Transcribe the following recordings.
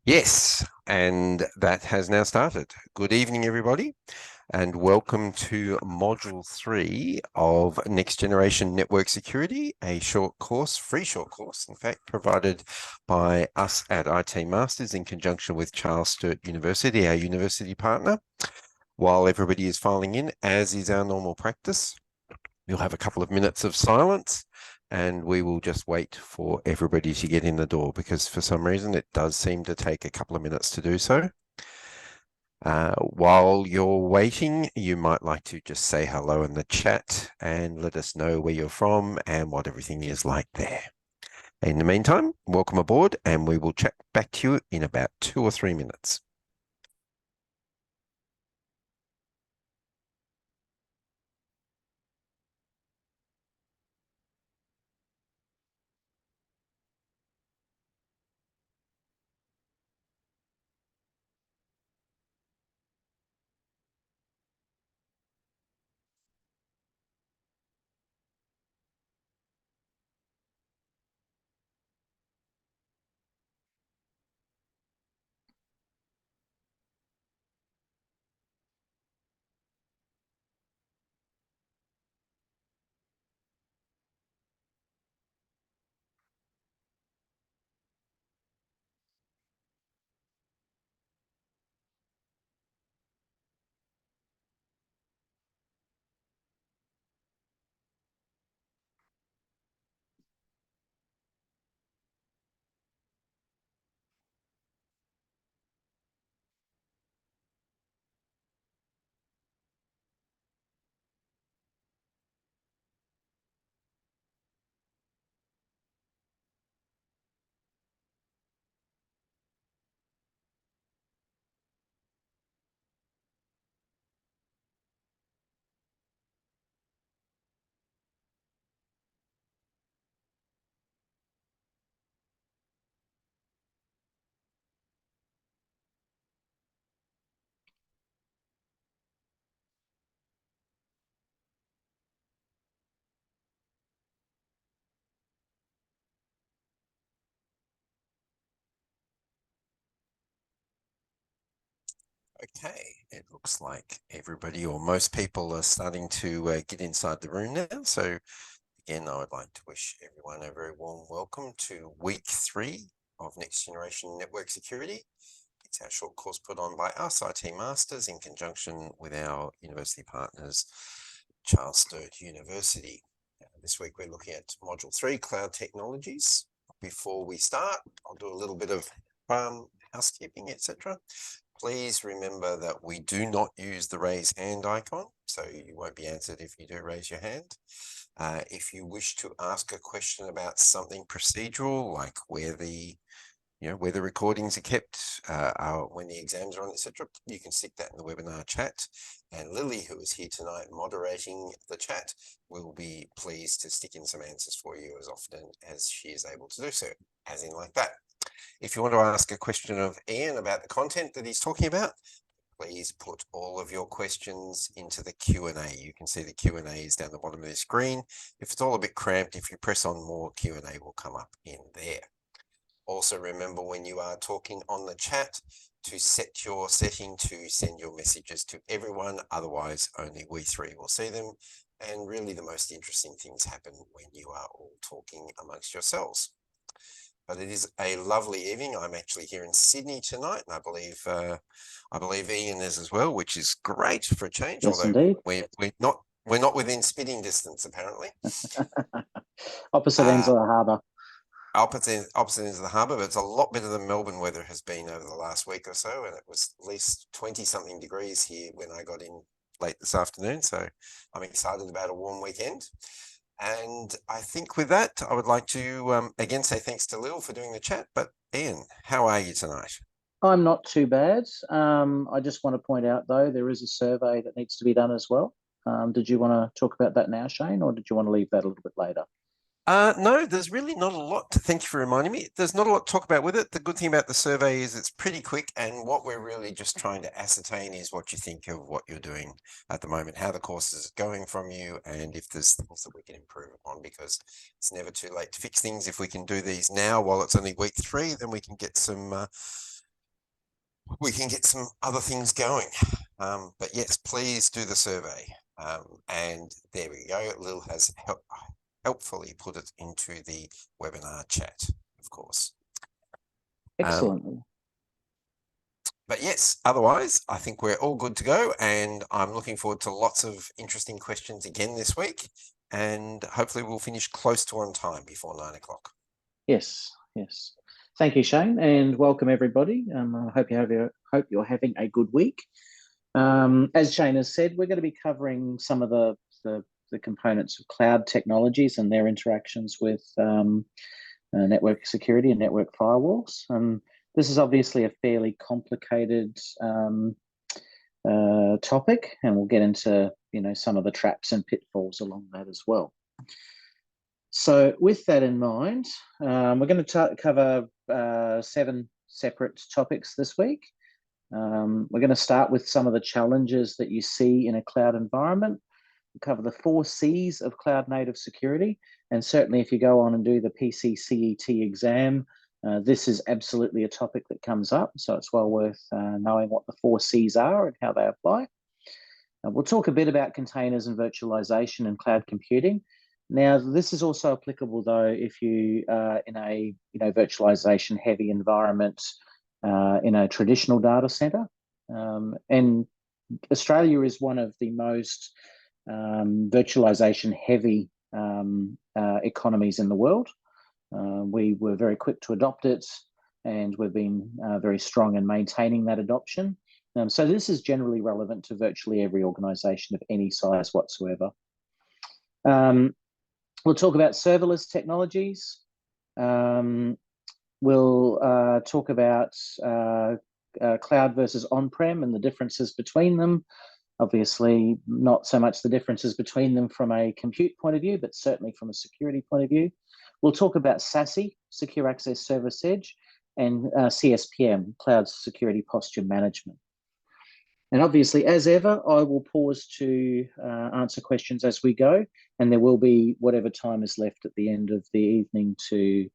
Yes, and that has now started. Good evening, everybody, and welcome to Module 3 of Next Generation Network Security, a short course, free short course, in fact, provided by us at IT Masters in conjunction with Charles Sturt University, our university partner. While everybody is filing in, as is our normal practice, we'll have a couple of minutes of silence and we will just wait for everybody to get in the door because for some reason it does seem to take a couple of minutes to do so. While you're waiting, you might like to just say hello in the chat and let us know where you're from and what everything is like there. In the meantime, welcome aboard and we will chat back to you in about 2 or 3 minutes. Okay, it looks like everybody or most people are starting to get inside the room now. So again, I would like to wish everyone a very warm welcome to week 3 of Next Generation Network Security. It's our short course put on by us, IT Masters, in conjunction with our university partners, Charles Sturt University. This week we're looking at Module 3, Cloud Technologies. Before we start, I'll do a little bit of housekeeping, etc. Please remember that we do not use the raise hand icon, so you won't be answered if you do raise your hand. If you wish to ask a question about something procedural, like where the recordings are kept, when the exams are on, etc., you can stick that in the webinar chat. And Lily, who is here tonight moderating the chat, will be pleased to stick in some answers for you as often as she is able to do so, as in like that. If you want to ask a question of Ian about the content that he's talking about, please put all of your questions into the Q&A. You can see the Q&A is down the bottom of the screen. If it's all a bit cramped, if you press on more, Q&A will come up in there. Also remember when you are talking on the chat to set your setting to send your messages to everyone, otherwise only we three will see them. And really the most interesting things happen when you are all talking amongst yourselves. But it is a lovely evening. I'm actually here in Sydney tonight, and I believe Ian is as well, which is great for a change. Yes, although indeed. we're not within spitting distance apparently. Opposite ends of the harbour. Opposite ends of the harbour, but it's a lot better than Melbourne weather has been over the last week or so, and it was at least 20-something degrees here when I got in late this afternoon. So I'm excited about a warm weekend. And I think with that, I would like to again say thanks to Lil for doing the chat. But Ian, how are you tonight? I'm not too bad. I just want to point out, though, there is a survey that needs to be done as well. Did you want to talk about that now, Shane, or did you want to leave that a little bit later? No, there's really not a lot. Thank you for reminding me. There's not a lot to talk about with it. The good thing about the survey is it's pretty quick, and what we're really just trying to ascertain is what you think of what you're doing at the moment, how the course is going from you, and if there's things that we can improve upon, because it's never too late to fix things. If we can do these now while it's only week 3, then we can get some we can get some other things going. But yes, please do the survey. And there we go. Lil has helpfully put it into the webinar chat, of course. Excellent. But yes, otherwise, I think we're all good to go. And I'm looking forward to lots of interesting questions again this week. And hopefully we'll finish close to on time before 9 o'clock. Yes, yes. Thank you, Shane, and welcome everybody. I hope you're having a good week. As Shane has said, we're going to be covering some of the components of cloud technologies and their interactions with network security and network firewalls. This is obviously a fairly complicated topic, and we'll get into some of the traps and pitfalls along that as well. So with that in mind, we're going to cover 7 separate topics this week. We're going to start with some of the challenges that you see in a cloud environment. We'll cover the 4 C's of cloud native security. And certainly if you go on and do the PCCET exam, this is absolutely a topic that comes up. So it's well worth knowing what the 4 C's are and how they apply. We'll talk a bit about containers and virtualization and cloud computing. Now, this is also applicable, though, if you are in a virtualization heavy environment in a traditional data center. And Australia is one of the most virtualization heavy economies in the world. We were very quick to adopt it, and we've been very strong in maintaining that adoption. So this is generally relevant to virtually every organization of any size whatsoever. We'll talk about serverless technologies. We'll talk about cloud versus on-prem and the differences between them. Obviously, not so much the differences between them from a compute point of view, but certainly from a security point of view. We'll talk about Sassy, Secure Access Service Edge, and CSPM, Cloud Security Posture Management. And obviously, as ever, I will pause to answer questions as we go, and there will be whatever time is left at the end of the evening to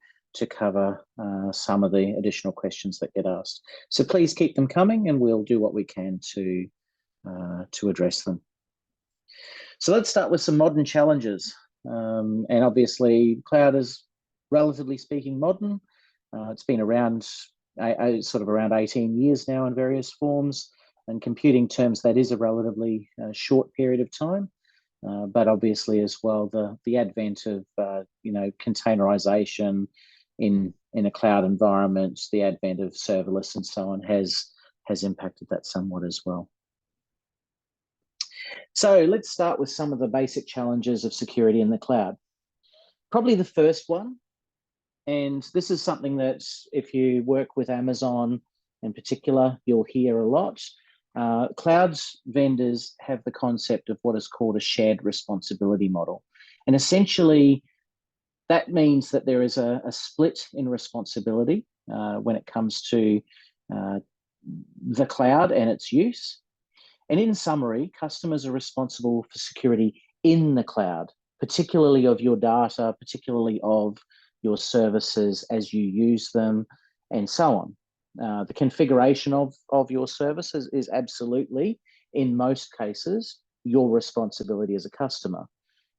cover some of the additional questions that get asked. So please keep them coming, and we'll do what we can to address them. So let's start with some modern challenges. And obviously, cloud is, relatively speaking, modern. It's been around sort of around 18 years now in various forms. And computing terms, that is a relatively short period of time. But obviously as well, the advent of containerization in a cloud environment, the advent of serverless and so on has impacted that somewhat as well. So let's start with some of the basic challenges of security in the cloud. Probably the first one, and this is something that if you work with Amazon in particular, you'll hear a lot. Cloud vendors have the concept of what is called a shared responsibility model. And essentially, that means that there is a split in responsibility when it comes to the cloud and its use. And in summary, customers are responsible for security in the cloud, particularly of your data, particularly of your services as you use them, and so on. The configuration of your services is absolutely, in most cases, your responsibility as a customer.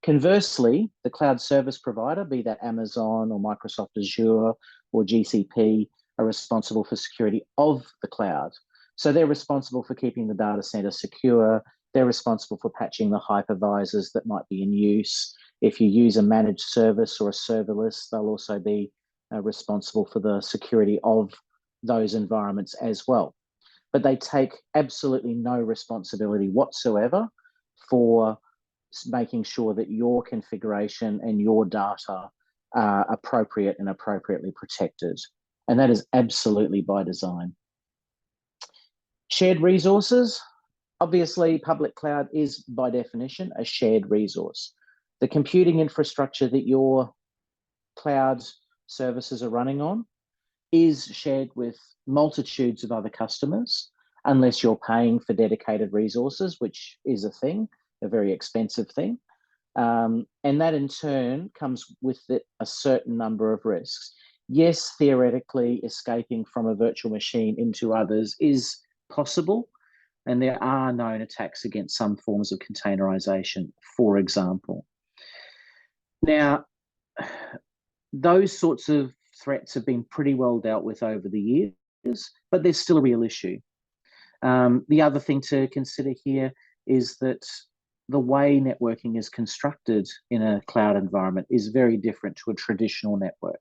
Conversely, the cloud service provider, be that Amazon or Microsoft Azure or GCP, are responsible for security of the cloud. So they're responsible for keeping the data center secure. They're responsible for patching the hypervisors that might be in use. If you use a managed service or a serverless, they'll also be responsible for the security of those environments as well. But they take absolutely no responsibility whatsoever for making sure that your configuration and your data are appropriate and appropriately protected. And that is absolutely by design. Shared resources. Obviously, public cloud is by definition a shared resource. The computing infrastructure that your cloud services are running on is shared with multitudes of other customers, unless you're paying for dedicated resources, which is a thing, a very expensive thing. And that in turn comes with it a certain number of risks. Yes, theoretically, escaping from a virtual machine into others is possible, and there are known attacks against some forms of containerization, for example. Now, those sorts of threats have been pretty well dealt with over the years, but there's still a real issue. The other thing to consider here is that the way networking is constructed in a cloud environment is very different to a traditional network.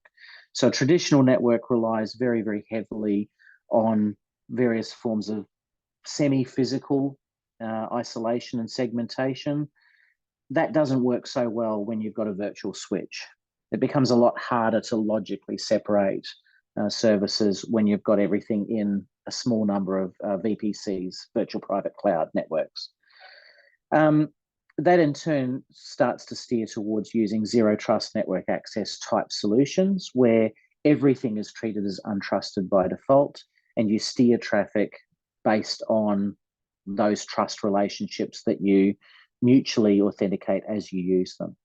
So a traditional network relies very, very heavily on various forms of semi-physical isolation and segmentation. That doesn't work so well when you've got a virtual switch. It becomes a lot harder to logically separate services when you've got everything in a small number of VPCs, virtual private cloud networks. That in turn starts to steer towards using zero trust network access type solutions where everything is treated as untrusted by default and you steer traffic based on those trust relationships that you mutually authenticate as you use them.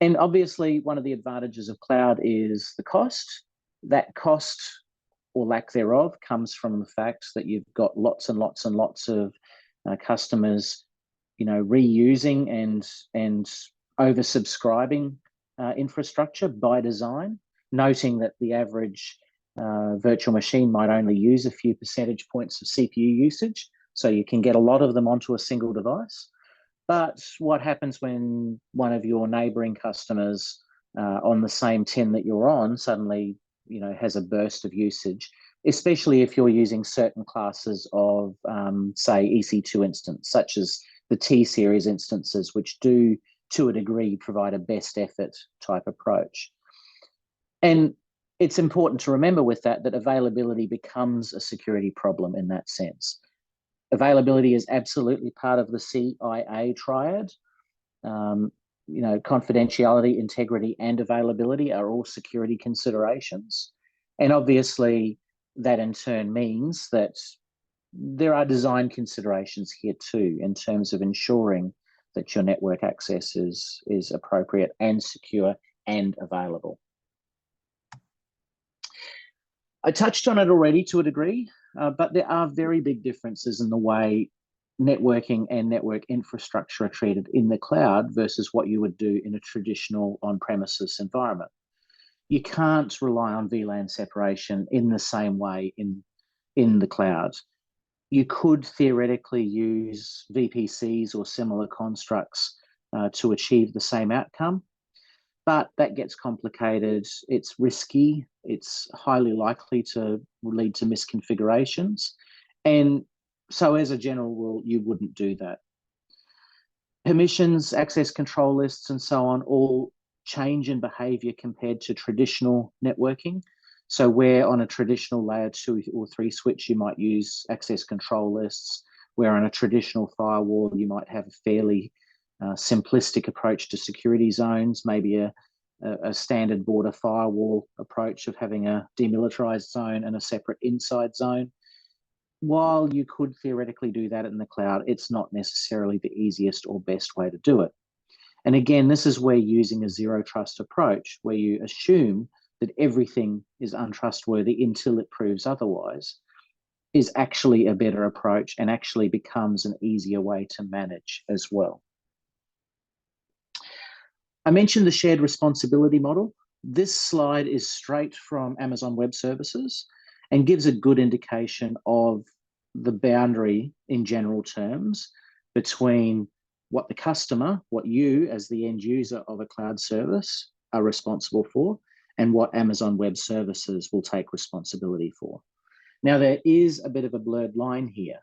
And obviously, one of the advantages of cloud is the cost. That cost or lack thereof comes from the fact that you've got lots and lots and lots of customers, reusing and oversubscribing infrastructure by design, noting that the average virtual machine might only use a few percentage points of CPU usage, so you can get a lot of them onto a single device. But what happens when one of your neighboring customers on the same tin that you're on suddenly, has a burst of usage, especially if you're using certain classes of, say, EC2 instance, such as the T-series instances, which do, to a degree, provide a best effort type approach. And it's important to remember with that availability becomes a security problem in that sense. Availability is absolutely part of the CIA triad. Confidentiality, integrity, and availability are all security considerations. And obviously, that in turn means that there are design considerations here too, in terms of ensuring that your network access is appropriate and secure and available. I touched on it already to a degree, but there are very big differences in the way networking and network infrastructure are treated in the cloud versus what you would do in a traditional on-premises environment. You can't rely on VLAN separation in the same way in the cloud. You could theoretically use VPCs or similar constructs to achieve the same outcome, but that gets complicated. It's risky. It's highly likely to lead to misconfigurations. And so as a general rule, you wouldn't do that. Permissions, access control lists, and so on all change in behavior compared to traditional networking. So where on a traditional layer 2 or 3 switch, you might use access control lists, where on a traditional firewall, you might have a fairly simplistic approach to security zones, maybe a standard border firewall approach of having a demilitarized zone and a separate inside zone. While you could theoretically do that in the cloud, it's not necessarily the easiest or best way to do it. And again, this is where using a zero trust approach, where you assume that everything is untrustworthy until it proves otherwise, is actually a better approach and actually becomes an easier way to manage as well. I mentioned the shared responsibility model. This slide is straight from Amazon Web Services and gives a good indication of the boundary in general terms between what the customer, what you as the end user of a cloud service are responsible for, and what Amazon Web Services will take responsibility for. Now, there is a bit of a blurred line here.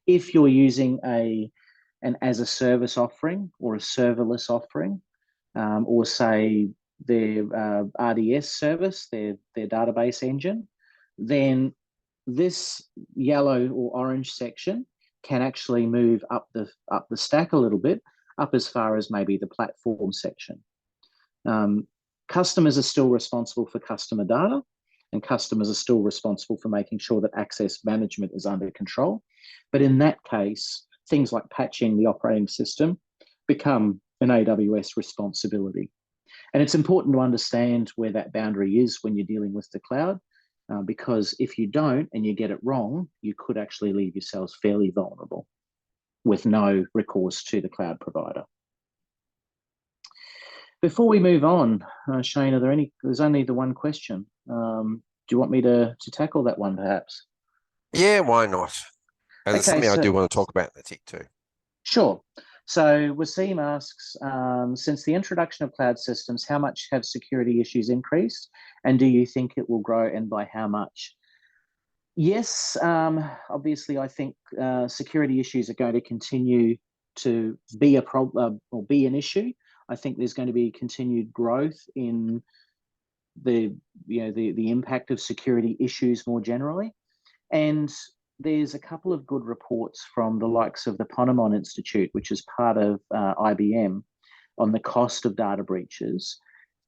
If you're using an as a service offering or a serverless offering, or say their RDS service, their database engine, then this yellow or orange section can actually move up the stack a little bit, up as far as maybe the platform section. Customers are still responsible for customer data, and customers are still responsible for making sure that access management is under control. But in that case, things like patching the operating system become an AWS responsibility. And it's important to understand where that boundary is when you're dealing with the cloud, because if you don't and you get it wrong, you could actually leave yourselves fairly vulnerable with no recourse to the cloud provider. Before we move on, Shane, there's only the one question. Do you want me to tackle that one perhaps? Yeah, why not? And it's Okay, something I so do want to talk about in the tick too. sure. So Wasim asks, since the introduction of cloud systems, how much have security issues increased? And do you think it will grow, and by how much? Yes, obviously, I think security issues are going to continue to be a problem or be an issue. I think there's going to be continued growth in the impact of security issues more generally. And there's a couple of good reports from the likes of the Ponemon Institute, which is part of IBM, on the cost of data breaches,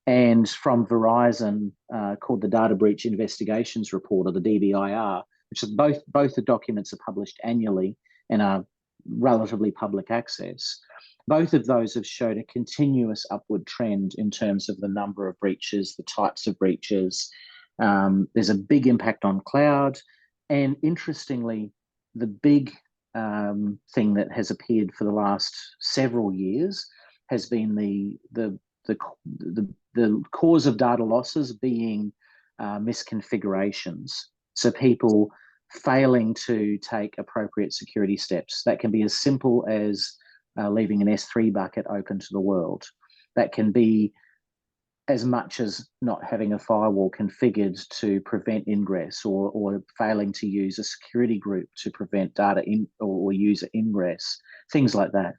and from Verizon called the Data Breach Investigations Report, or the DBIR, which is both the documents are published annually and are relatively public access. Both of those have showed a continuous upward trend in terms of the number of breaches, the types of breaches. There's a big impact on cloud. And interestingly, the big thing that has appeared for the last several years has been the cause of data losses being misconfigurations. So people failing to take appropriate security steps. That can be as simple as leaving an S3 bucket open to the world. That can be as much as not having a firewall configured to prevent ingress, or failing to use a security group to prevent data in or user ingress, things like that.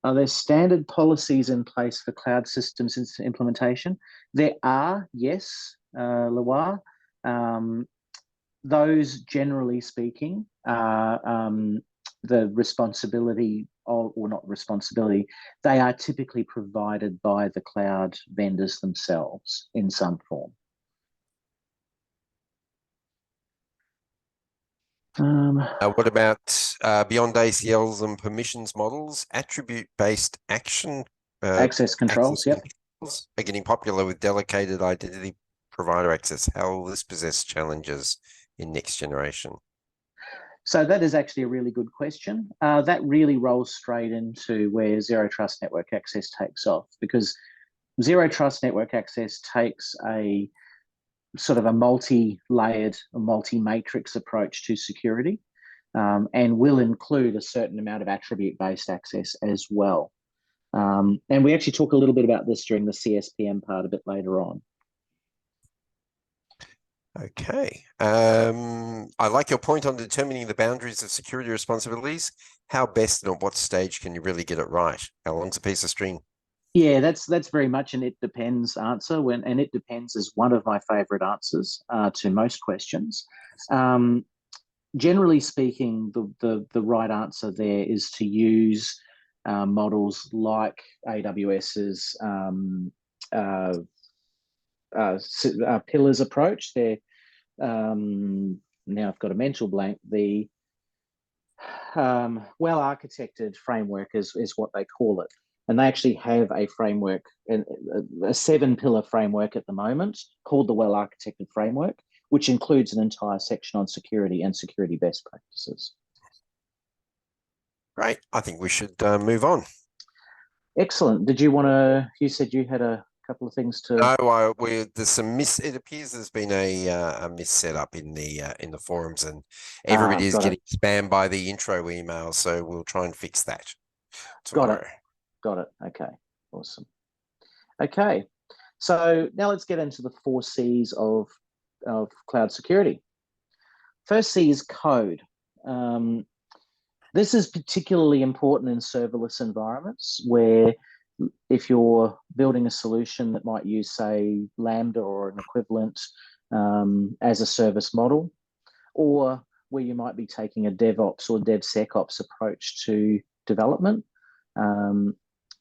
Are there standard policies in place for cloud systems implementation? There are, yes, Loire. Those, generally speaking, are the responsibility of, or not responsibility, they are typically provided by the cloud vendors themselves in some form. What about beyond ACLs and permissions models, attribute-based access controls, access yep. controls are getting popular with delegated identity provider access. How will this possess challenges in next generation? So that is actually a really good question. That really rolls straight into where Zero Trust Network Access takes off, because Zero Trust Network Access takes a sort of a multi-layered, multi-matrix approach to security, and will include a certain amount of attribute-based access as well. And we actually talk a little bit about this during the CSPM part a bit later on. Okay. I like your point on determining the boundaries of security responsibilities. How best and at what stage can you really get it right? How long's a piece of string? Yeah, that's very much an "it depends" answer. And "it depends" is one of my favorite answers to most questions. Generally speaking, the right answer there is to use models like AWS's pillars approach. They're now I've got a mental blank. The well-architected framework is what they call it. And they actually have a framework, a 7-pillar framework at the moment called the well-architected framework, which includes an entire section on security and security best practices. Great. I think we should move on. Excellent. Did you want to, you said you had a couple of things to... No, there's some it appears there's been a miss setup in the forums, and everybody is getting spammed by the intro email, so we'll try and fix that tomorrow. Got it. Okay. Awesome. Okay. So now let's get into the 4 C's of cloud security. First C is code. This is particularly important in serverless environments, where if you're building a solution that might use, say, Lambda or an equivalent as a service model, or where you might be taking a DevOps or DevSecOps approach to development,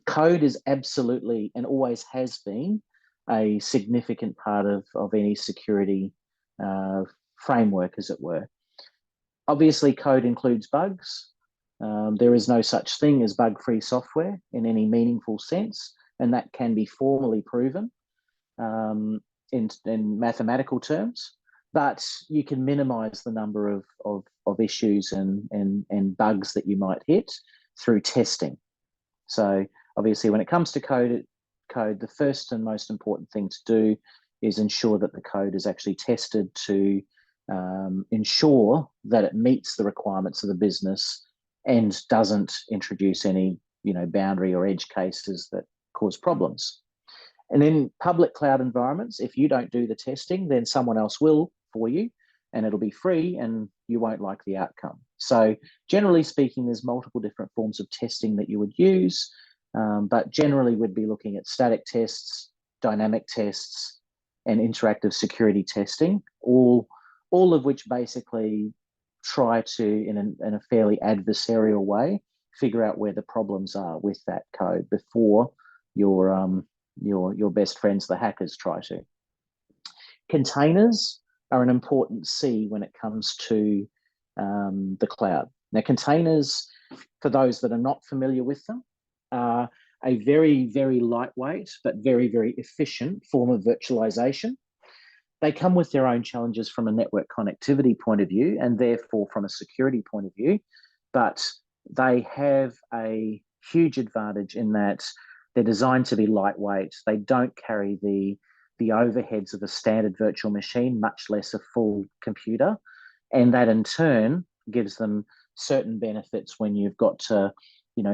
code is absolutely, and always has been, a significant part of any security framework, as it were. Obviously, code includes bugs. There is no such thing as bug-free software in any meaningful sense, and that can be formally proven in mathematical terms. But you can minimize the number of issues and bugs that you might hit through testing. So obviously, when it comes to code, the first and most important thing to do is ensure that the code is actually tested to ensure that it meets the requirements of the business and doesn't introduce any, boundary or edge cases that cause problems. And in public cloud environments, if you don't do the testing, then someone else will for you, and it'll be free and you won't like the outcome. So generally speaking, there's multiple different forms of testing that you would use, but generally we'd be looking at static tests, dynamic tests, and interactive security testing, all of which basically try to, in a fairly adversarial way, figure out where the problems are with that code before your best friends, the hackers, try to. Containers are an important C when it comes to the cloud. Now, containers, for those that are not familiar with them, are a very, very lightweight but very, very efficient form of virtualization. They come with their own challenges from a network connectivity point of view and therefore from a security point of view, but they have a huge advantage in that they're designed to be lightweight. They don't carry the overheads of a standard virtual machine, much less a full computer. And that in turn gives them certain benefits when you've got to,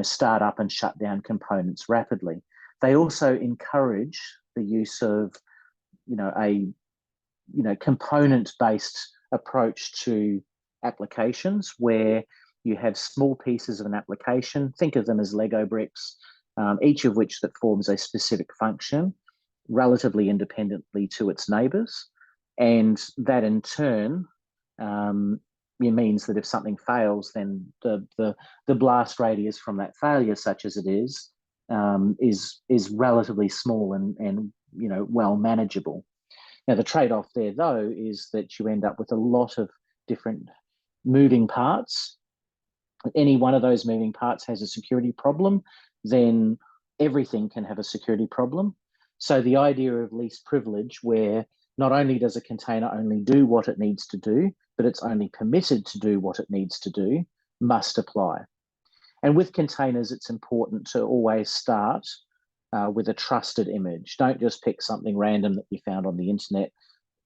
start up and shut down components rapidly. They also encourage the use of, a component-based approach to applications where you have small pieces of an application. Think of them as Lego bricks, each of which that forms a specific function relatively independently to its neighbors. And that in turn means that if something fails, then the blast radius from that failure, such as it is relatively small and well manageable. Now, the trade-off there, though, is that you end up with a lot of different moving parts. Any one of those moving parts has a security problem, then everything can have a security problem. So the idea of least privilege, where not only does a container only do what it needs to do, but it's only permitted to do what it needs to do, must apply. And with containers, it's important to always start with a trusted image. Don't just pick something random that you found on the internet.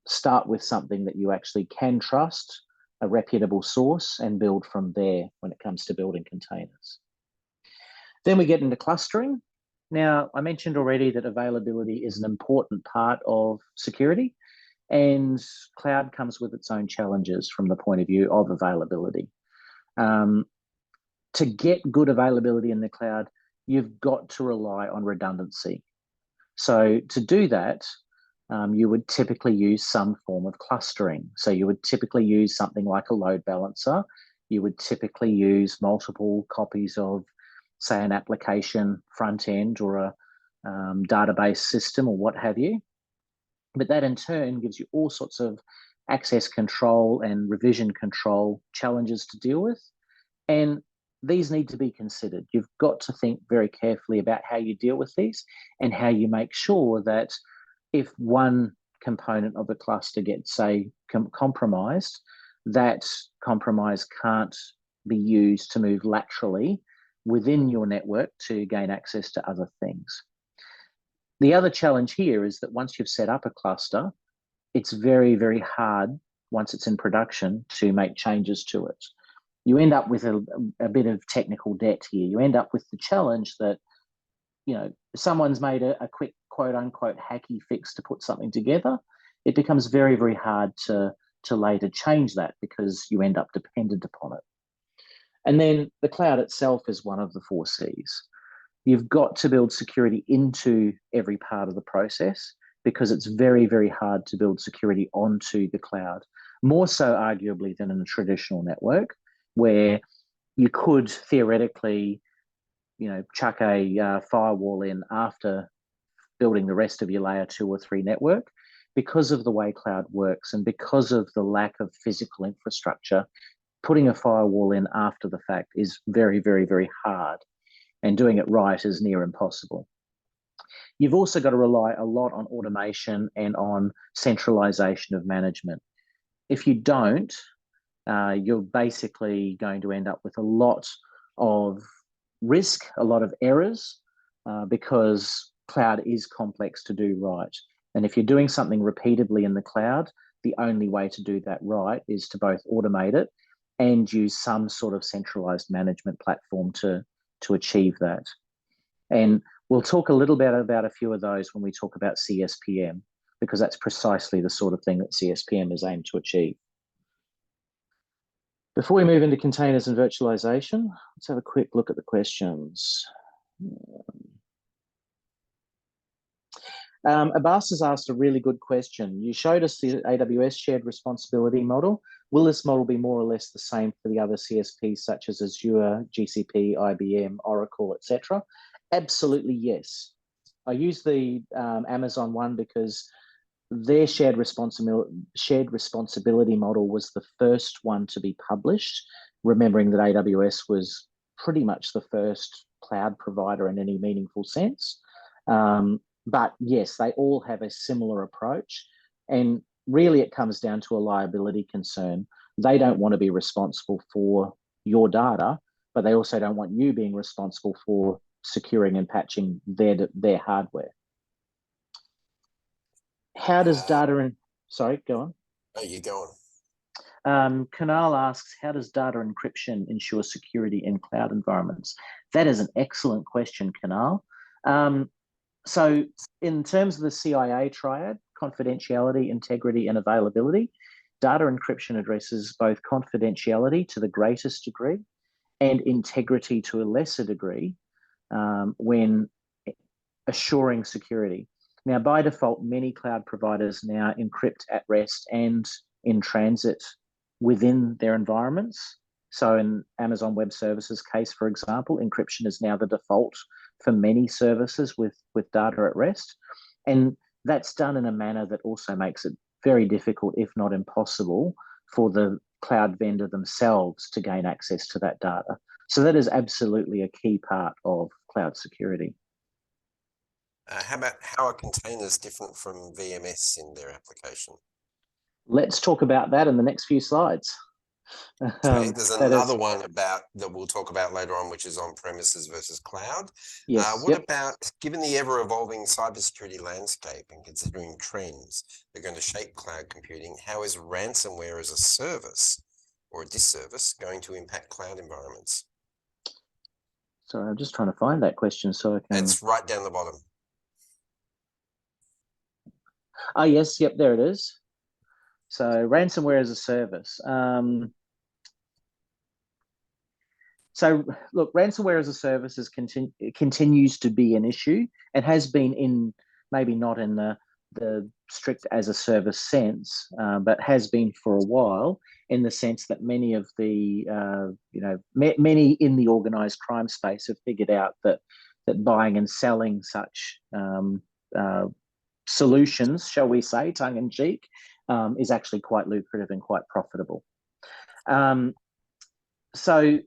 Start with something that you actually can trust, a reputable source, and build from there when it comes to building containers. Then we get into clustering. Now, I mentioned already that availability is an important part of security, and cloud comes with its own challenges from the point of view of availability. To get good availability in the cloud, you've got to rely on redundancy. So to do that, you would typically use some form of clustering. So you would typically use something like a load balancer. You would typically use multiple copies of, say, an application front end or a database system or what have you. But that in turn gives you all sorts of access control and revision control challenges to deal with. And these need to be considered. You've got to think very carefully about how you deal with these and how you make sure that if one component of the cluster gets, say, compromised, that compromise can't be used to move laterally within your network to gain access to other things. The other challenge here is that once you've set up a cluster, it's very, very hard, once it's in production, to make changes to it. You end up with a bit of technical debt here. You end up with the challenge that, someone's made a quick quote unquote hacky fix to put something together. It becomes very, very hard to later change that because you end up dependent upon it. And then the cloud itself is one of the 4 C's. You've got to build security into every part of the process because it's very, very hard to build security onto the cloud, more so arguably than in a traditional network, where you could theoretically, chuck a firewall in after building the rest of your layer 2 or 3 network. Because of the way cloud works and because of the lack of physical infrastructure, putting a firewall in after the fact is very, very, very hard, and doing it right is near impossible. You've also got to rely a lot on automation and on centralization of management. If you don't, you're basically going to end up with a lot of risk, a lot of errors, because cloud is complex to do right. And if you're doing something repeatedly in the cloud, the only way to do that right is to both automate it and use some sort of centralized management platform to achieve that. And we'll talk a little bit about a few of those when we talk about CSPM, because that's precisely the sort of thing that CSPM is aimed to achieve. Before we move into containers and virtualization, let's have a quick look at the questions. Abbas has asked a really good question. You showed us the AWS shared responsibility model. Will this model be more or less the same for the other CSPs such as Azure, GCP, IBM, Oracle, etc.? Absolutely yes. I use the Amazon one because their shared responsibility model was the first one to be published, remembering that AWS was pretty much the first cloud provider in any meaningful sense. But yes, they all have a similar approach. And really it comes down to a liability concern. They don't want to be responsible for your data, but they also don't want you being responsible for securing and patching their hardware. How does data and sorry, go on. Oh, you go on. Kanal asks, how does data encryption ensure security in cloud environments? That is an excellent question, Kanal. So in terms of the CIA triad, confidentiality, integrity, and availability, data encryption addresses both confidentiality to the greatest degree and integrity to a lesser degree when assuring security. Now, by default, many cloud providers now encrypt at rest and in transit within their environments. So in Amazon Web Services case, for example, encryption is now the default for many services with data at rest. And that's done in a manner that also makes it very difficult, if not impossible, for the cloud vendor themselves to gain access to that data. So that is absolutely a key part of cloud security. How are containers different from VMS in their application? Let's talk about that in the next few slides. Okay, there's another one that we'll talk about later on, which is on premises versus cloud. Yes. What about, given the ever-evolving cybersecurity landscape and considering trends that are going to shape cloud computing, how is ransomware as a service or a disservice going to impact cloud environments? Sorry, I'm just trying to find that question so I can... It's right down the bottom. Oh, yes. Yep, there it is. So ransomware as a service. So look, ransomware as a service continues to be an issue. It has been in, maybe not in the strict as a service sense, but has been for a while, in the sense that many of the, many in the organized crime space have figured out that buying and selling such solutions, shall we say, tongue in cheek, is actually quite lucrative and quite profitable. So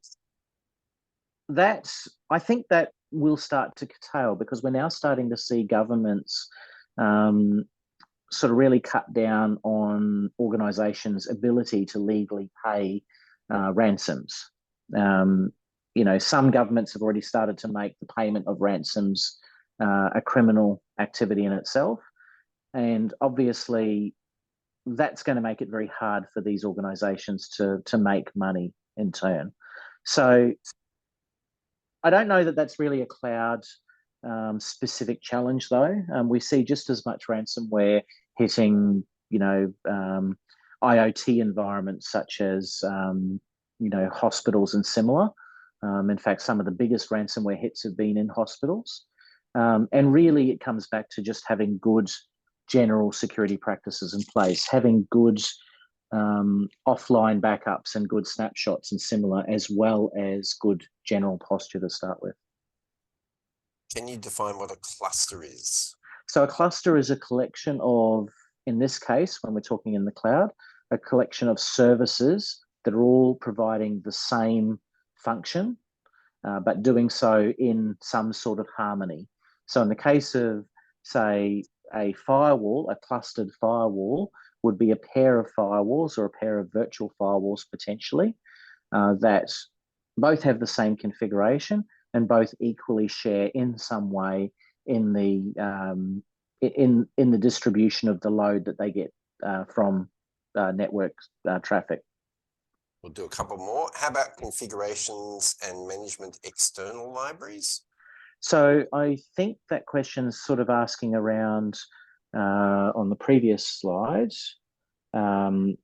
I think that will start to curtail, because we're now starting to see governments sort of really cut down on organizations' ability to legally pay ransoms. Some governments have already started to make the payment of ransoms a criminal activity in itself. And obviously, that's going to make it very hard for these organizations to make money in turn. So I don't know that that's really a cloud specific challenge, though. We see just as much ransomware hitting, IoT environments such as, hospitals and similar. In fact, some of the biggest ransomware hits have been in hospitals. And really, it comes back to just having good general security practices in place, having good offline backups and good snapshots and similar, as well as good general posture to start with. Can you define what a cluster is? So a cluster is a collection of, in this case, when we're talking in the cloud, a collection of services that are all providing the same function, but doing so in some sort of harmony. So in the case of, say, a firewall, a clustered firewall would be a pair of firewalls or a pair of virtual firewalls potentially that both have the same configuration and both equally share in some way in the distribution of the load that they get from network traffic. We'll do a couple more. How about configurations and management external libraries? So I think that question's sort of asking around on the previous slides, the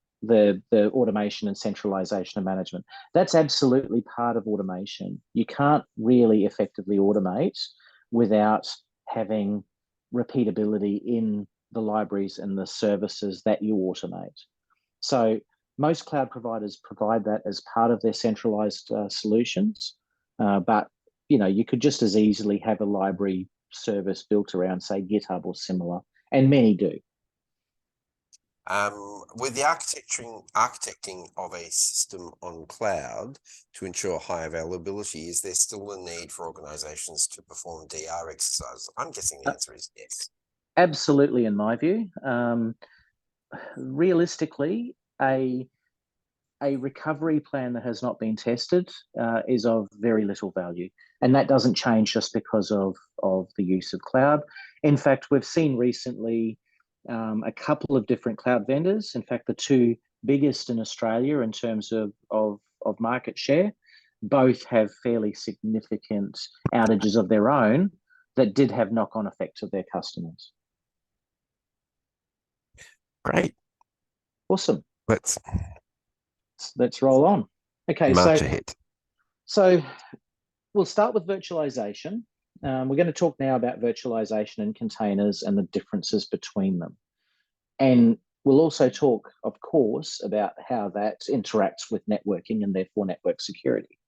automation and centralization of management. That's absolutely part of automation. You can't really effectively automate without having repeatability in the libraries and the services that you automate. So most cloud providers provide that as part of their centralized solutions, but you could just as easily have a library service built around, say, GitHub or similar, and many do. With the architecting of a system on cloud to ensure high availability, is there still a need for organizations to perform DR exercises? I'm guessing the answer is yes. Absolutely, in my view. Realistically, a recovery plan that has not been tested is of very little value. And that doesn't change just because of the use of cloud. In fact, we've seen recently a couple of different cloud vendors. In fact, the two biggest in Australia in terms of market share, both have fairly significant outages of their own that did have knock-on effects of their customers. Great. Awesome. Let's roll on. Okay, March ahead. So we'll start with virtualization. We're going to talk now about virtualization and containers and the differences between them. And we'll also talk, of course, about how that interacts with networking and therefore network security.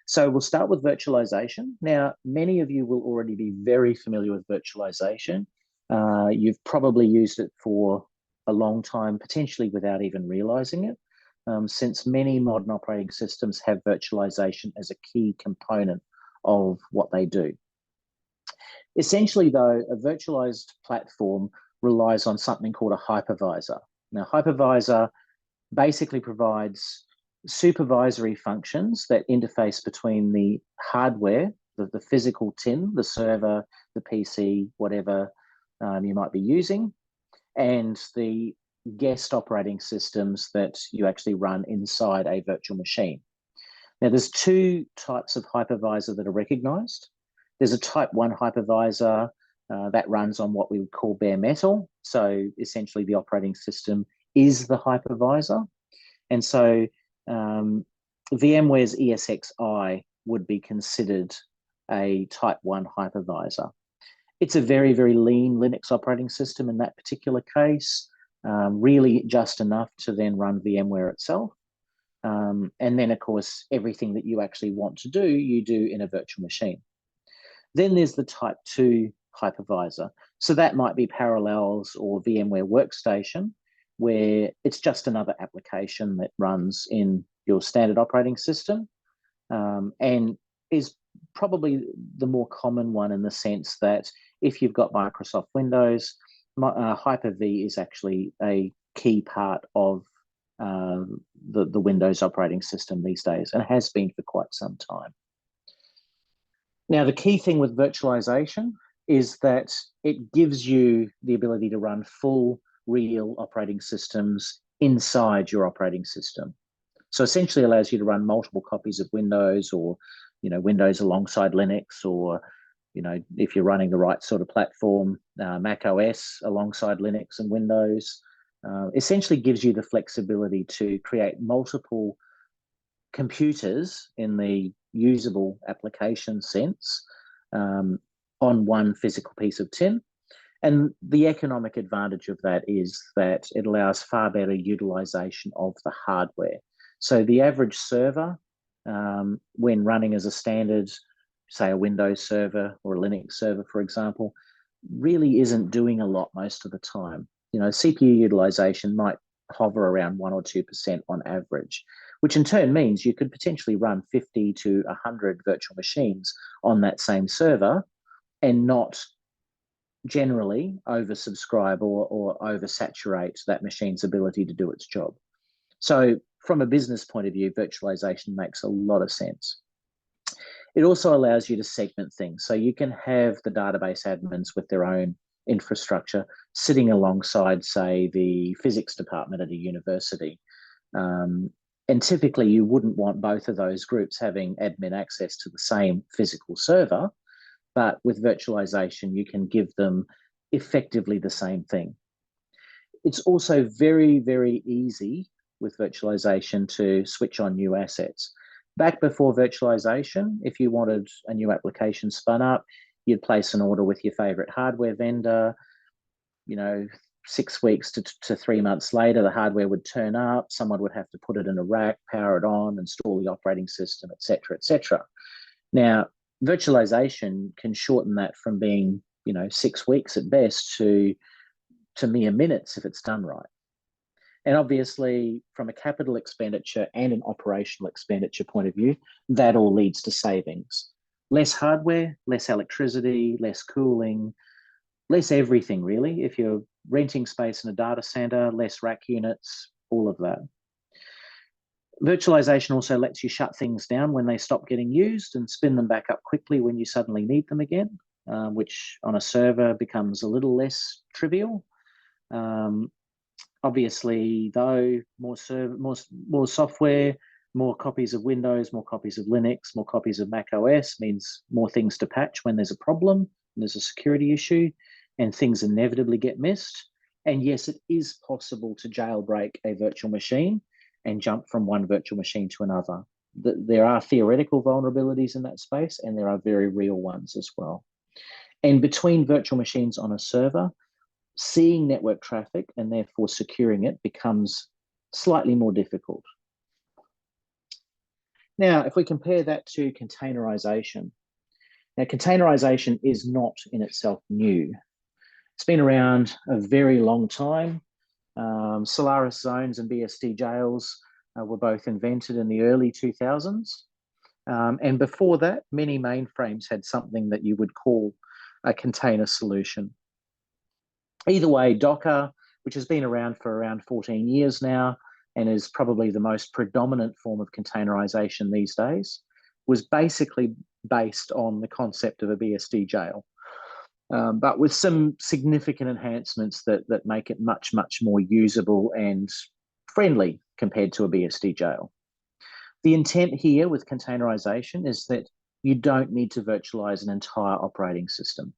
So we'll start with virtualization. Now, many of you will already be very familiar with virtualization. You've probably used it for a long time, potentially without even realizing it. Since many modern operating systems have virtualization as a key component of what they do. Essentially, though, a virtualized platform relies on something called a hypervisor. Now, hypervisor basically provides supervisory functions that interface between the hardware, the physical tin, the server, the PC, whatever you might be using, and the guest operating systems that you actually run inside a virtual machine. Now, there's two types of hypervisor that are recognized. There's a type 1 hypervisor that runs on what we would call bare metal. So essentially the operating system is the hypervisor. And so VMware's ESXi would be considered a type 1 hypervisor. It's a very, very lean Linux operating system in that particular case, really just enough to then run VMware itself. And then, of course, everything that you actually want to do, you do in a virtual machine. Then there's the type 2 hypervisor. So that might be Parallels or VMware Workstation, where it's just another application that runs in your standard operating system and is probably the more common one in the sense that if you've got Microsoft Windows, Hyper-V is actually a key part of the Windows operating system these days and has been for quite some time. Now, the key thing with virtualization is that it gives you the ability to run full real operating systems inside your operating system. So essentially allows you to run multiple copies of Windows or, Windows alongside Linux or, if you're running the right sort of platform, Mac OS alongside Linux and Windows, essentially gives you the flexibility to create multiple computers in the usable application sense on one physical piece of tin. And the economic advantage of that is that it allows far better utilization of the hardware. So the average server, when running as a standard, say a Windows server or a Linux server, for example, really isn't doing a lot most of the time. CPU utilization might hover around 1 or 2% on average, which in turn means you could potentially run 50 to 100 virtual machines on that same server and not generally oversubscribe or oversaturate that machine's ability to do its job. So from a business point of view, virtualization makes a lot of sense. It also allows you to segment things. So you can have the database admins with their own infrastructure sitting alongside, say, the physics department at a university. And typically you wouldn't want both of those groups having admin access to the same physical server, but with virtualization, you can give them effectively the same thing. It's also very, very easy with virtualization to switch on new assets. Back before virtualization, if you wanted a new application spun up, you'd place an order with your favorite hardware vendor. 6 weeks to 3 months later, the hardware would turn up. Someone would have to put it in a rack, power it on, install the operating system, et cetera, et cetera. Now, virtualization can shorten that from being 6 weeks at best to mere minutes if it's done right. And obviously, from a capital expenditure and an operational expenditure point of view, that all leads to savings. Less hardware, less electricity, less cooling, less everything, really. If you're renting space in a data center, less rack units, all of that. Virtualization also lets you shut things down when they stop getting used and spin them back up quickly when you suddenly need them again, which on a server becomes a little less trivial. Obviously, though, more software, more copies of Windows, more copies of Linux, more copies of Mac OS means more things to patch when there's a problem, and there's a security issue, and things inevitably get missed. And yes, it is possible to jailbreak a virtual machine and jump from one virtual machine to another. There are theoretical vulnerabilities in that space, and there are very real ones as well. And between virtual machines on a server, seeing network traffic and therefore securing it becomes slightly more difficult. Now, if we compare that to containerization, now containerization is not in itself new. It's been around a very long time. Solaris zones and BSD jails were both invented in the early 2000s. And before that, many mainframes had something that you would call a container solution. Either way, Docker, which has been around for around 14 years now and is probably the most predominant form of containerization these days, was basically based on the concept of a BSD jail, but with some significant enhancements that make it much, much more usable and friendly compared to a BSD jail. The intent here with containerization is that you don't need to virtualize an entire operating system.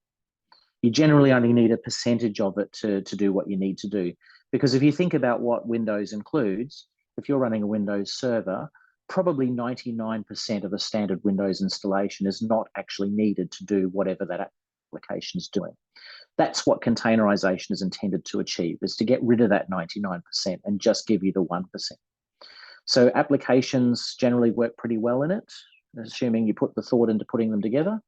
You generally only need a percentage of it to do what you need to do. Because if you think about what Windows includes, if you're running a Windows server, probably 99% of a standard Windows installation is not actually needed to do whatever that application is doing. That's what containerization is intended to achieve, is to get rid of that 99% and just give you the 1%. So applications generally work pretty well in it, assuming you put the thought into putting them together.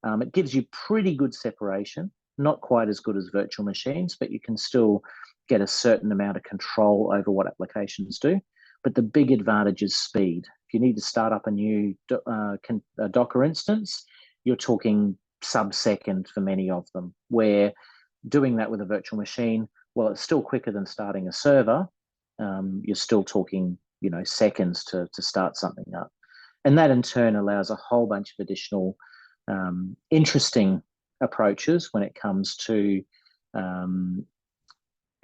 It gives you pretty good separation, not quite as good as virtual machines, but you can still get a certain amount of control over what applications do. But the big advantage is speed. If you need to start up a new Docker instance, you're talking sub-second for many of them, where doing that with a virtual machine, well, it's still quicker than starting a server. You're still talking, seconds to start something up. And that in turn allows a whole bunch of additional interesting approaches when it comes to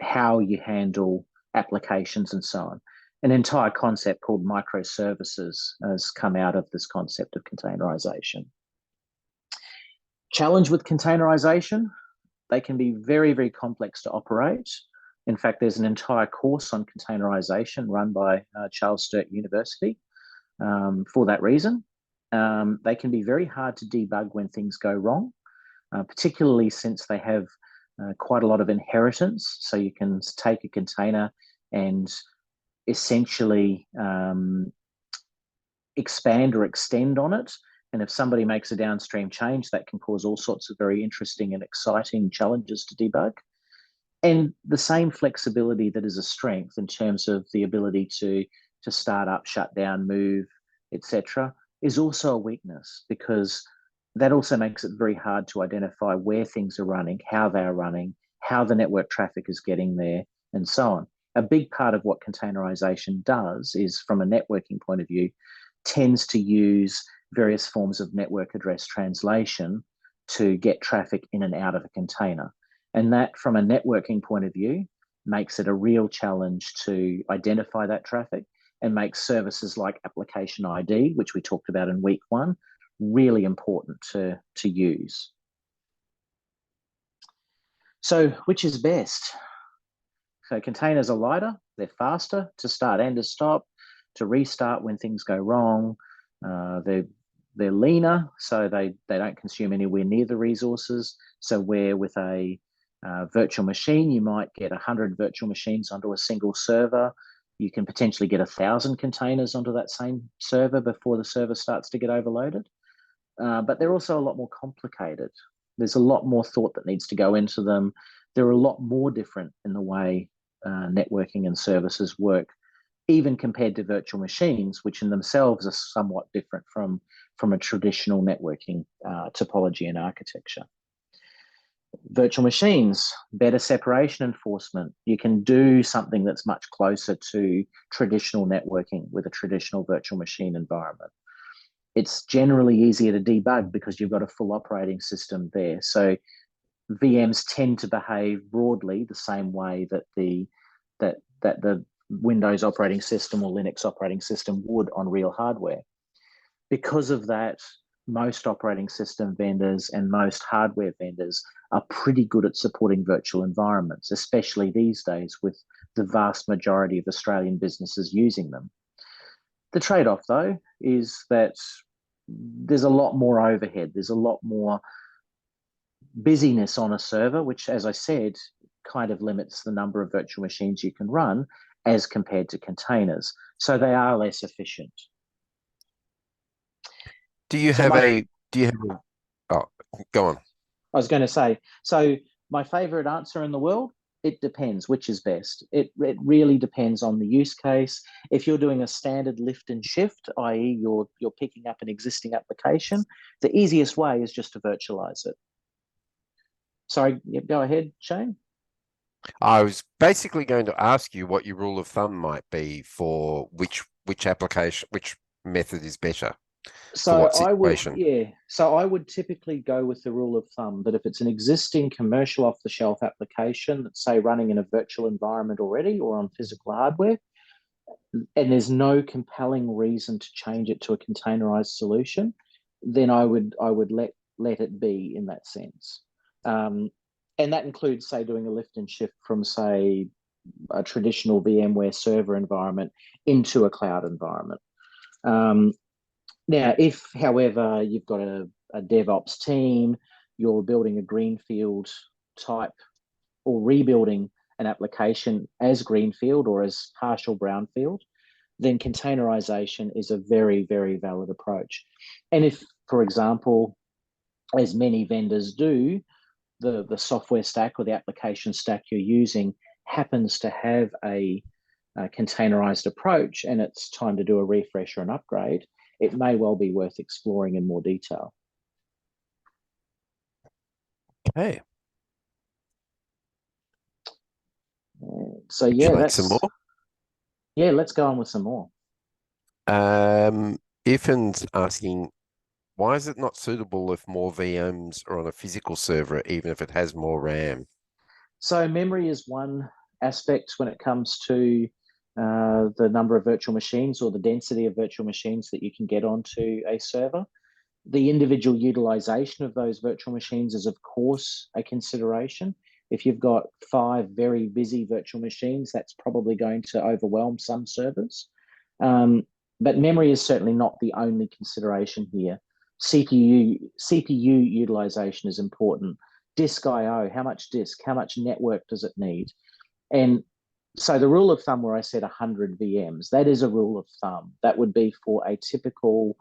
how you handle applications and so on. An entire concept called microservices has come out of this concept of containerization. Challenge with containerization, they can be very, very complex to operate. In fact, there's an entire course on containerization run by Charles Sturt University for that reason. They can be very hard to debug when things go wrong, particularly since they have quite a lot of inheritance. So you can take a container and essentially expand or extend on it. And if somebody makes a downstream change, that can cause all sorts of very interesting and exciting challenges to debug. And the same flexibility that is a strength in terms of the ability to to start up, shut down, move, etc., is also a weakness, because that also makes it very hard to identify where things are running, how they are running, how the network traffic is getting there, and so on. A big part of what containerization does is, from a networking point of view, tends to use various forms of network address translation to get traffic in and out of a container. And that, from a networking point of view, makes it a real challenge to identify that traffic, and makes services like application ID, which we talked about in week 1, really important to use. So which is best? So containers are lighter, they're faster to start and to stop, to restart when things go wrong. They're leaner, so they don't consume anywhere near the resources. So where with a virtual machine, you might get 100 virtual machines onto a single server, you can potentially get 1,000 containers onto that same server before the server starts to get overloaded. But they're also a lot more complicated. There's a lot more thought that needs to go into them. They're a lot more different in the way networking and services work, even compared to virtual machines, which in themselves are somewhat different from a traditional networking topology and architecture. Virtual machines, better separation enforcement. You can do something that's much closer to traditional networking with a traditional virtual machine environment. It's generally easier to debug because you've got a full operating system there. So VMs tend to behave broadly the same way that the Windows operating system or Linux operating system would on real hardware. Because of that, most operating system vendors and most hardware vendors are pretty good at supporting virtual environments, especially these days with the vast majority of Australian businesses using them. The trade-off, though, is that there's a lot more overhead. There's a lot more busyness on a server, which, as I said, kind of limits the number of virtual machines you can run as compared to containers. So they are less efficient. Do you have a oh, go on. I was going to say, so my favorite answer in the world, it depends which is best. It really depends on the use case. If you're doing a standard lift and shift, i.e. you're picking up an existing application, the easiest way is just to virtualize it. Sorry, go ahead, Shane. I was basically going to ask you what your rule of thumb might be for which application, which method is better. So I would typically go with the rule of thumb that if it's an existing commercial off-the-shelf application that's, say, running in a virtual environment already or on physical hardware, and there's no compelling reason to change it to a containerized solution, then I would let it be in that sense. And that includes, say, doing a lift and shift from, say, a traditional VMware server environment into a cloud environment. Now, if, however, you've got a DevOps team, you're building a greenfield type or rebuilding an application as greenfield or as partial brownfield, then containerization is a very, very valid approach. And if, for example, as many vendors do, the software stack or the application stack you're using happens to have a containerized approach and it's time to do a refresh or an upgrade, it may well be worth exploring in more detail. Okay. So yeah, like some more? Yeah, let's go on with some more. Ifan's asking, why is it not suitable if more VMs are on a physical server, even if it has more RAM? So memory is one aspect when it comes to the number of virtual machines or the density of virtual machines that you can get onto a server. The individual utilization of those virtual machines is, of course, a consideration. If you've got 5 very busy virtual machines, that's probably going to overwhelm some servers. But memory is certainly not the only consideration here. CPU utilization is important. Disk I/O, how much disk, how much network does it need? And so the rule of thumb where I said 100 VMs, that is a rule of thumb. That would be for a typical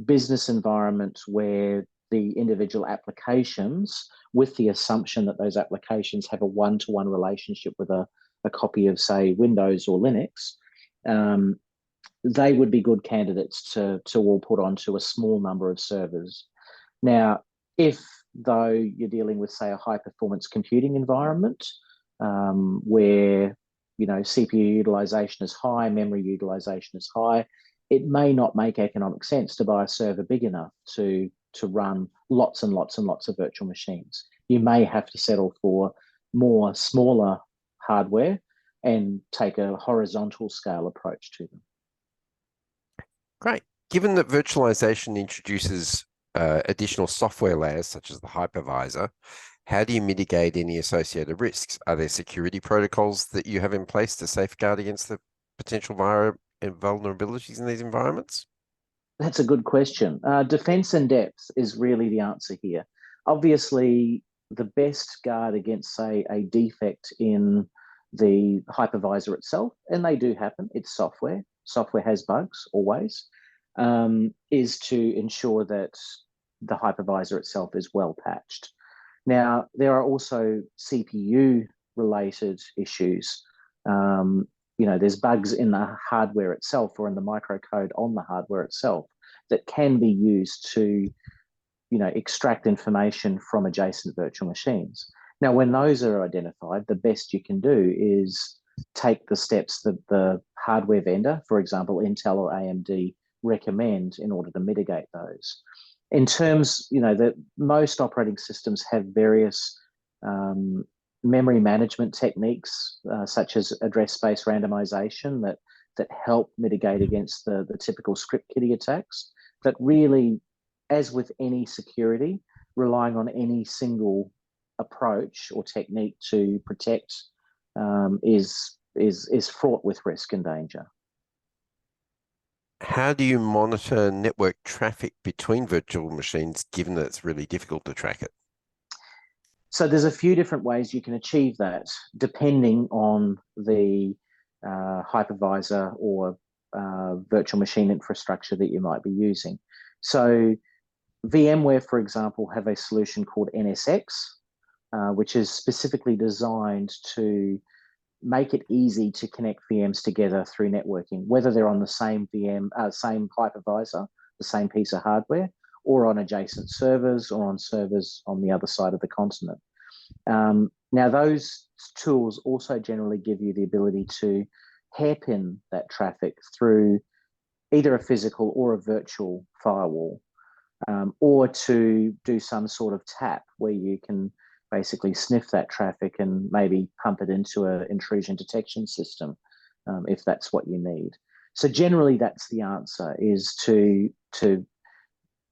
business environment where the individual applications, with the assumption that those applications have a one-to-one relationship with a copy of, say, Windows or Linux, they would be good candidates to all put onto a small number of servers. Now, if though you're dealing with, say, a high performance computing environment where CPU utilization is high, memory utilization is high, it may not make economic sense to buy a server big enough to run lots and lots and lots of virtual machines. You may have to settle for more smaller hardware and take a horizontal scale approach to them. Great. Given that virtualization introduces additional software layers such as the hypervisor, how do you mitigate any associated risks? Are there security protocols that you have in place to safeguard against the potential vulnerabilities in these environments? That's a good question. Defense in depth is really the answer here. Obviously, the best guard against, say, a defect in the hypervisor itself, and they do happen, it's software. Software has bugs always, is to ensure that the hypervisor itself is well patched. Now, there are also CPU related issues. There's bugs in the hardware itself or in the microcode on the hardware itself that can be used to, extract information from adjacent virtual machines. Now, when those are identified, the best you can do is take the steps that the hardware vendor, for example, Intel or AMD, recommend in order to mitigate those. In terms, that most operating systems have various memory management techniques, such as address space randomization, that help mitigate against the typical script kiddie attacks. But really, as with any security, relying on any single approach or technique to protect is fraught with risk and danger. How do you monitor network traffic between virtual machines, given that it's really difficult to track it? So there's a few different ways you can achieve that, depending on the hypervisor or virtual machine infrastructure that you might be using. So VMware, for example, have a solution called NSX, which is specifically designed to make it easy to connect VMs together through networking, whether they're on the same same hypervisor, the same piece of hardware, or on adjacent servers or on servers on the other side of the continent. Now, those tools also generally give you the ability to hairpin that traffic through either a physical or a virtual firewall, or to do some sort of tap where you can basically sniff that traffic and maybe pump it into an intrusion detection system, if that's what you need. So generally, that's the answer, is to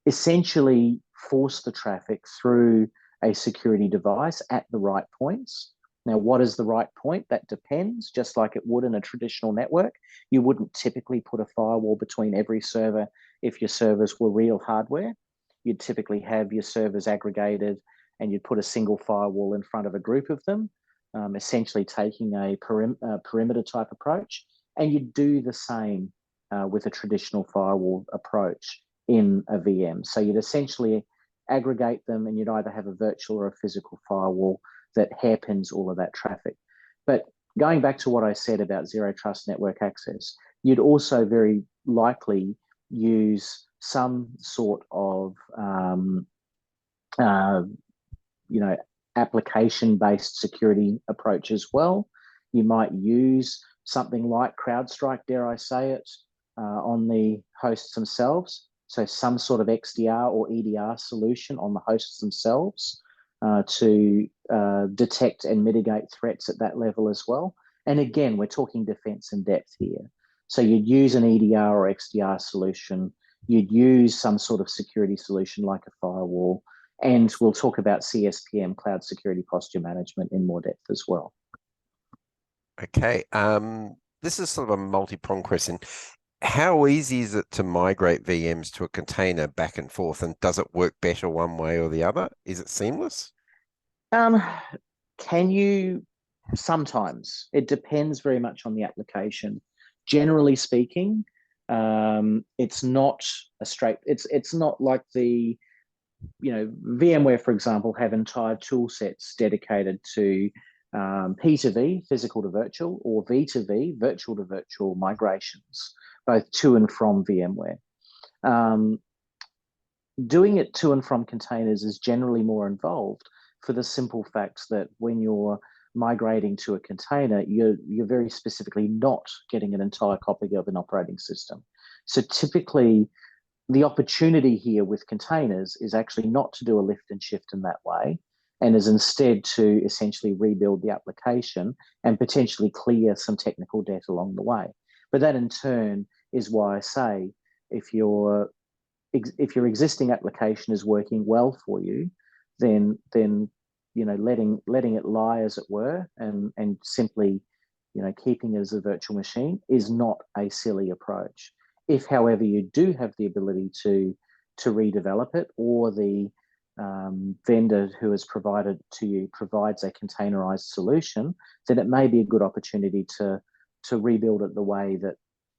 essentially force the traffic through a security device at the right points. Now, what is the right point? That depends, just like it would in a traditional network. You wouldn't typically put a firewall between every server if your servers were real hardware. You'd typically have your servers aggregated and you'd put a single firewall in front of a group of them, essentially taking a perimeter type approach. And you'd do the same with a traditional firewall approach in a VM. So you'd essentially aggregate them and you'd either have a virtual or a physical firewall that hairpins all of that traffic. But going back to what I said about zero trust network access, you'd also very likely use some sort of application-based security approach as well. You might use something like CrowdStrike, dare I say it, on the hosts themselves. So some sort of XDR or EDR solution on the hosts themselves to detect and mitigate threats at that level as well. And again, we're talking defense in depth here. So you'd use an EDR or XDR solution, you'd use some sort of security solution like a firewall, and we'll talk about CSPM, Cloud Security Posture Management, in more depth as well. Okay, this is sort of a multi-pronged question. How easy is it to migrate VMs to a container back and forth, and does it work better one way or the other? Is it seamless? Can you? Sometimes. It depends very much on the application. Generally speaking, it's not a straight, it's not like the, VMware, for example, have entire tool sets dedicated to P2V, physical to virtual, or V2V, virtual to virtual migrations. both to and from VMware. Doing it to and from containers is generally more involved for the simple fact that when you're migrating to a container, you're very specifically not getting an entire copy of an operating system. So typically, the opportunity here with containers is actually not to do a lift and shift in that way, and is instead to essentially rebuild the application and potentially clear some technical debt along the way. But that in turn is why I say if your existing application is working well for you, then letting it lie, as it were, and simply keeping it as a virtual machine is not a silly approach. If, however, you do have the ability to redevelop it, or the vendor who has provided to you provides a containerized solution, then it may be a good opportunity to rebuild it the way that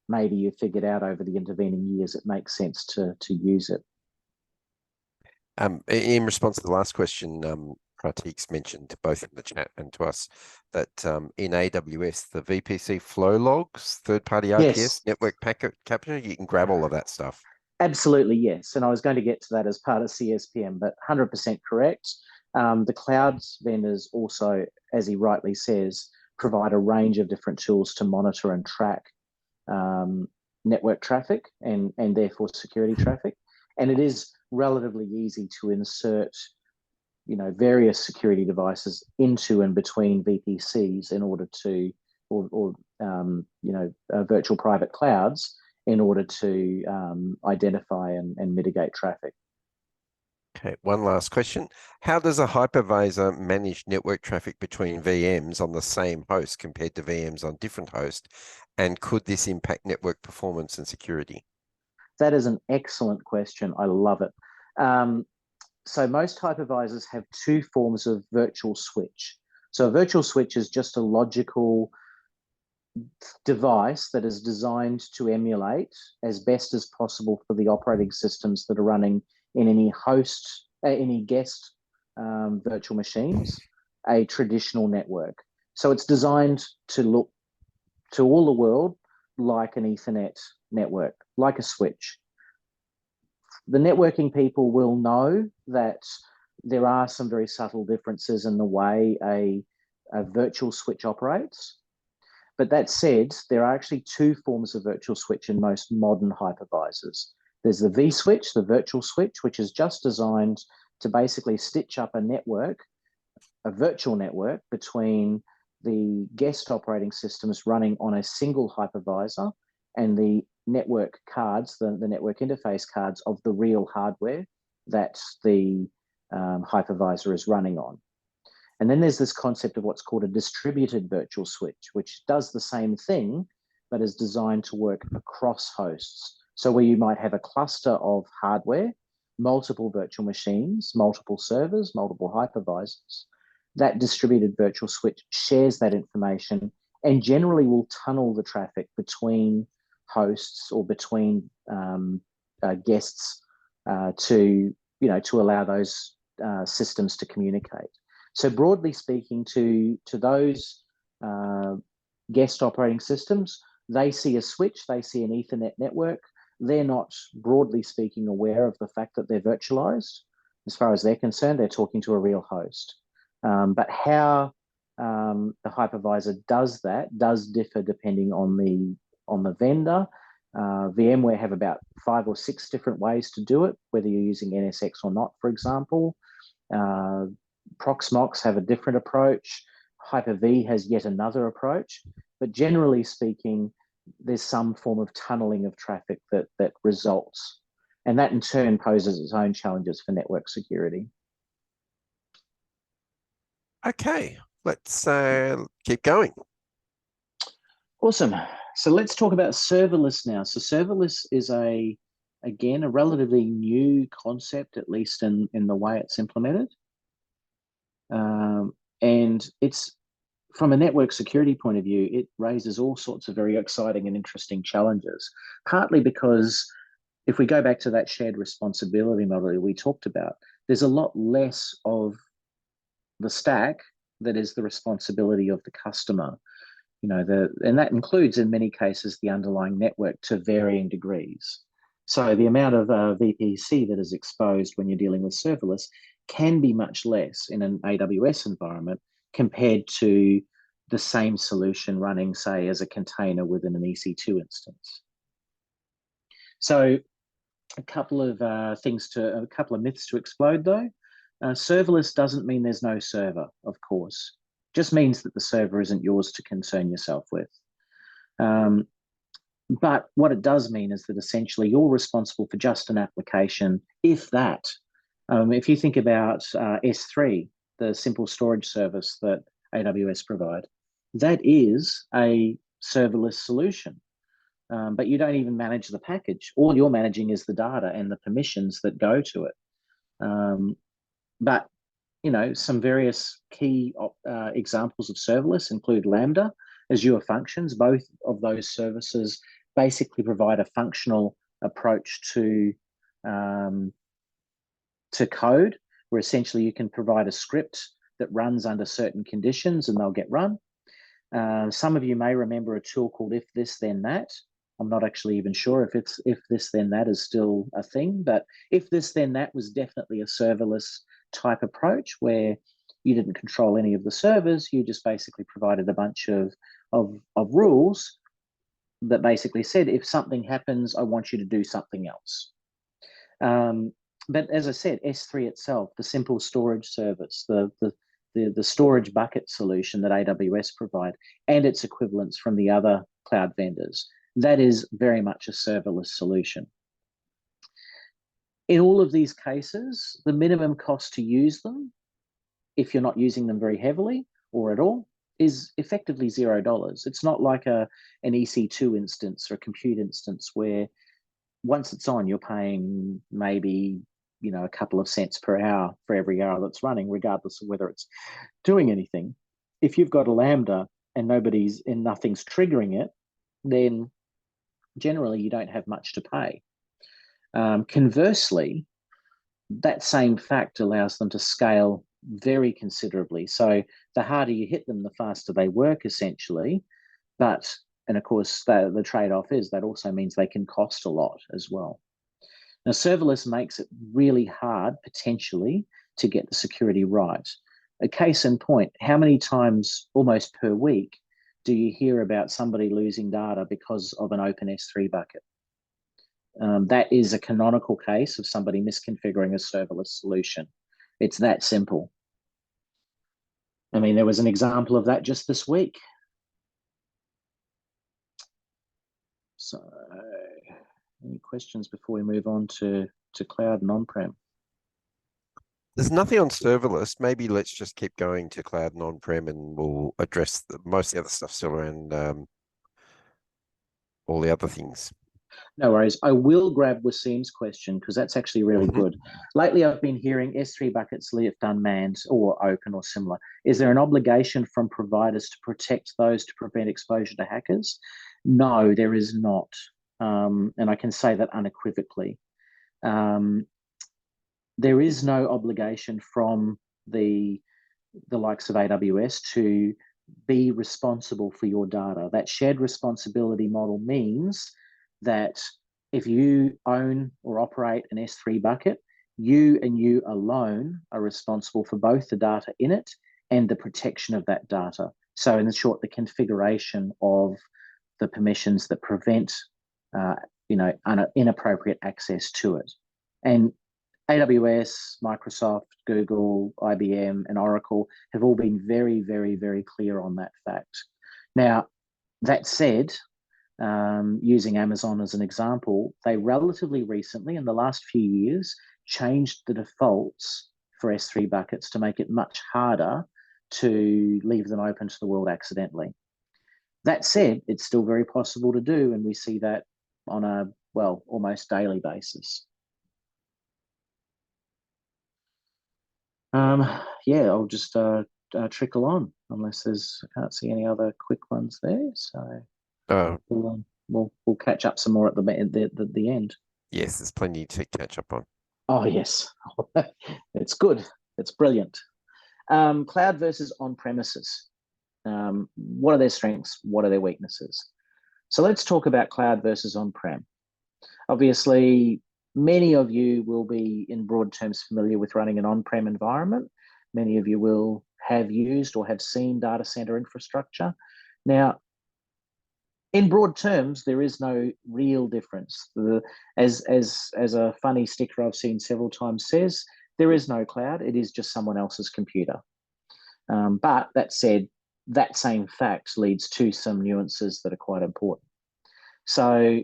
maybe you figured out over the intervening years it makes sense to use it. In response to the last question, Pratik's mentioned both in the chat and to us that in AWS, the VPC flow logs, third-party RPS, yes, network packet capture, you can grab all of that stuff. Absolutely, yes. And I was going to get to that as part of CSPM, but 100% correct. The clouds vendors also, as he rightly says, provide a range of different tools to monitor and track network traffic and therefore security traffic. And it is relatively easy to insert various security devices into and between VPCs in order to, or virtual private clouds in order to identify and mitigate traffic. Okay, one last question. How does a hypervisor manage network traffic between VMs on the same host compared to VMs on different hosts? And could this impact network performance and security? That is an excellent question. I love it. So most hypervisors have two forms of virtual switch. So a virtual switch is just a logical device that is designed to emulate as best as possible for the operating systems that are running in any guest virtual machines, a traditional network. So it's designed to look to all the world like an Ethernet network, like a switch. The networking people will know that there are some very subtle differences in the way a virtual switch operates. But that said, there are actually two forms of virtual switch in most modern hypervisors. There's the vSwitch, the virtual switch, which is just designed to basically stitch up a network, a virtual network between the guest operating systems running on a single hypervisor and the network cards, the network interface cards of the real hardware that the hypervisor is running on. And then there's this concept of what's called a distributed virtual switch, which does the same thing, but is designed to work across hosts. So where you might have a cluster of hardware, multiple virtual machines, multiple servers, multiple hypervisors, that distributed virtual switch shares that information and generally will tunnel the traffic between hosts or between guests to allow those systems to communicate. So broadly speaking, to those guest operating systems, they see a switch, they see an Ethernet network. They're not, broadly speaking, aware of the fact that they're virtualized. As far as they're concerned, they're talking to a real host. But how the hypervisor does that does differ depending on the vendor. VMware have about 5 or 6 different ways to do it, whether you're using NSX or not, for example. Proxmox have a different approach. Hyper-V has yet another approach. But generally speaking, there's some form of tunneling of traffic that results. And that in turn poses its own challenges for network security. Okay, let's keep going. Awesome. So let's talk about serverless now. So serverless is again, a relatively new concept, at least in the way it's implemented. And it's, from a network security point of view, it raises all sorts of very exciting and interesting challenges, partly because if we go back to that shared responsibility model we talked about, there's a lot less of the stack that is the responsibility of the customer. and that includes in many cases the underlying network to varying degrees. So the amount of VPC that is exposed when you're dealing with serverless can be much less in an AWS environment compared to the same solution running, say, as a container within an EC2 instance. So a couple of myths to explode though. Serverless doesn't mean there's no server, of course. Just means that the server isn't yours to concern yourself with. But what it does mean is that essentially you're responsible for just an application, if that. If you think about S3, the simple storage service that AWS provide, that is a serverless solution. But you don't even manage the package. All you're managing is the data and the permissions that go to it. But some various key examples of serverless include Lambda, Azure Functions. Both of those services basically provide a functional approach to code, where essentially you can provide a script that runs under certain conditions and they'll get run. Some of you may remember a tool called If This Then That. I'm not actually even sure if this then that is still a thing, but If This Then That was definitely a serverless type approach where you didn't control any of the servers. You just basically provided a bunch of rules that basically said, if something happens, I want you to do something else. But as I said, S3 itself, the simple storage service, the storage bucket solution that AWS provide, and its equivalents from the other cloud vendors, that is very much a serverless solution. In all of these cases, the minimum cost to use them, if you're not using them very heavily or at all, is effectively $0. It's not like an EC2 instance or a compute instance where once it's on, you're paying maybe a couple of cents per hour for every hour that's running, regardless of whether it's doing anything. If you've got a Lambda and nothing's triggering it, then generally you don't have much to pay. Conversely, that same fact allows them to scale very considerably. So the harder you hit them, the faster they work, essentially. And of course, the trade-off is that also means they can cost a lot as well. Now, serverless makes it really hard, potentially, to get the security right. A case in point, how many times, almost per week, do you hear about somebody losing data because of an open S3 bucket? That is a canonical case of somebody misconfiguring a serverless solution. It's that simple. I mean, there was an example of that just this week. So, any questions before we move on to cloud and on-prem? There's nothing on serverless. Maybe let's just keep going to cloud and on-prem, and we'll address most of the other stuff still around all the other things. No worries. I will grab Wasim's question because that's actually really good. Lately, I've been hearing S3 buckets left unmanned or open or similar. Is there an obligation from providers to protect those to prevent exposure to hackers? No, there is not. And I can say that unequivocally. There is no obligation from the likes of AWS to be responsible for your data. That shared responsibility model means that if you own or operate an S3 bucket, you and you alone are responsible for both the data in it and the protection of that data. So in short, the configuration of the permissions that prevent inappropriate access to it. And AWS, Microsoft, Google, IBM, and Oracle have all been very, very, very clear on that fact. Now, that said, using Amazon as an example, they relatively recently, in the last few years, changed the defaults for S3 buckets to make it much harder to leave them open to the world accidentally. That said, it's still very possible to do, and we see that on a, almost daily basis. I'll just trickle on, unless I can't see any other quick ones there. So we'll catch up some more at the end. Yes, there's plenty to catch up on. Oh yes, it's good. It's brilliant. Cloud versus on-premises. What are their strengths? What are their weaknesses? So let's talk about cloud versus on-prem. Obviously, many of you will be, in broad terms, familiar with running an on-prem environment. Many of you will have used or have seen data center infrastructure. Now, in broad terms, there is no real difference. As a funny sticker I've seen several times says, there is no cloud. It is just someone else's computer. But that said, that same fact leads to some nuances that are quite important. So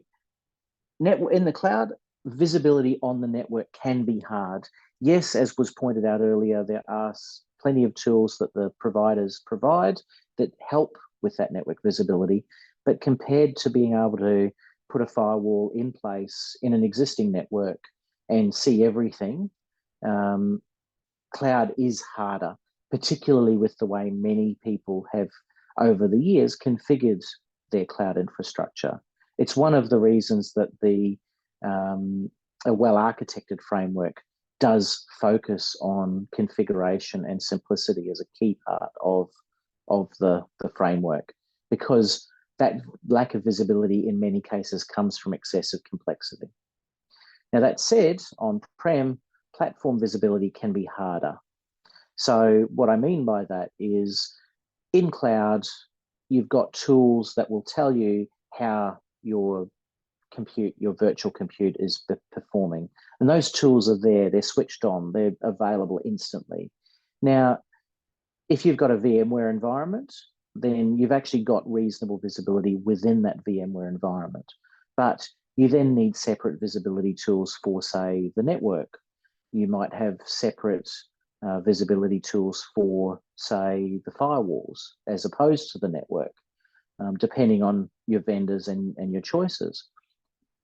in the cloud, visibility on the network can be hard. Yes, as was pointed out earlier, there are plenty of tools that the providers provide that help with that network visibility. But compared to being able to put a firewall in place in an existing network and see everything, cloud is harder, particularly with the way many people have over the years configured their cloud infrastructure. It's one of the reasons that a well-architected framework does focus on configuration and simplicity as a key part of the framework, because that lack of visibility in many cases comes from excessive complexity. Now, that said, on-prem, platform visibility can be harder. So what I mean by that is in cloud, you've got tools that will tell you how your virtual compute is performing. And those tools are there, they're switched on, they're available instantly. Now, if you've got a VMware environment, then you've actually got reasonable visibility within that VMware environment. But you then need separate visibility tools for, say, the network. You might have separate visibility tools for, say, the firewalls, as opposed to the network, depending on your vendors and your choices.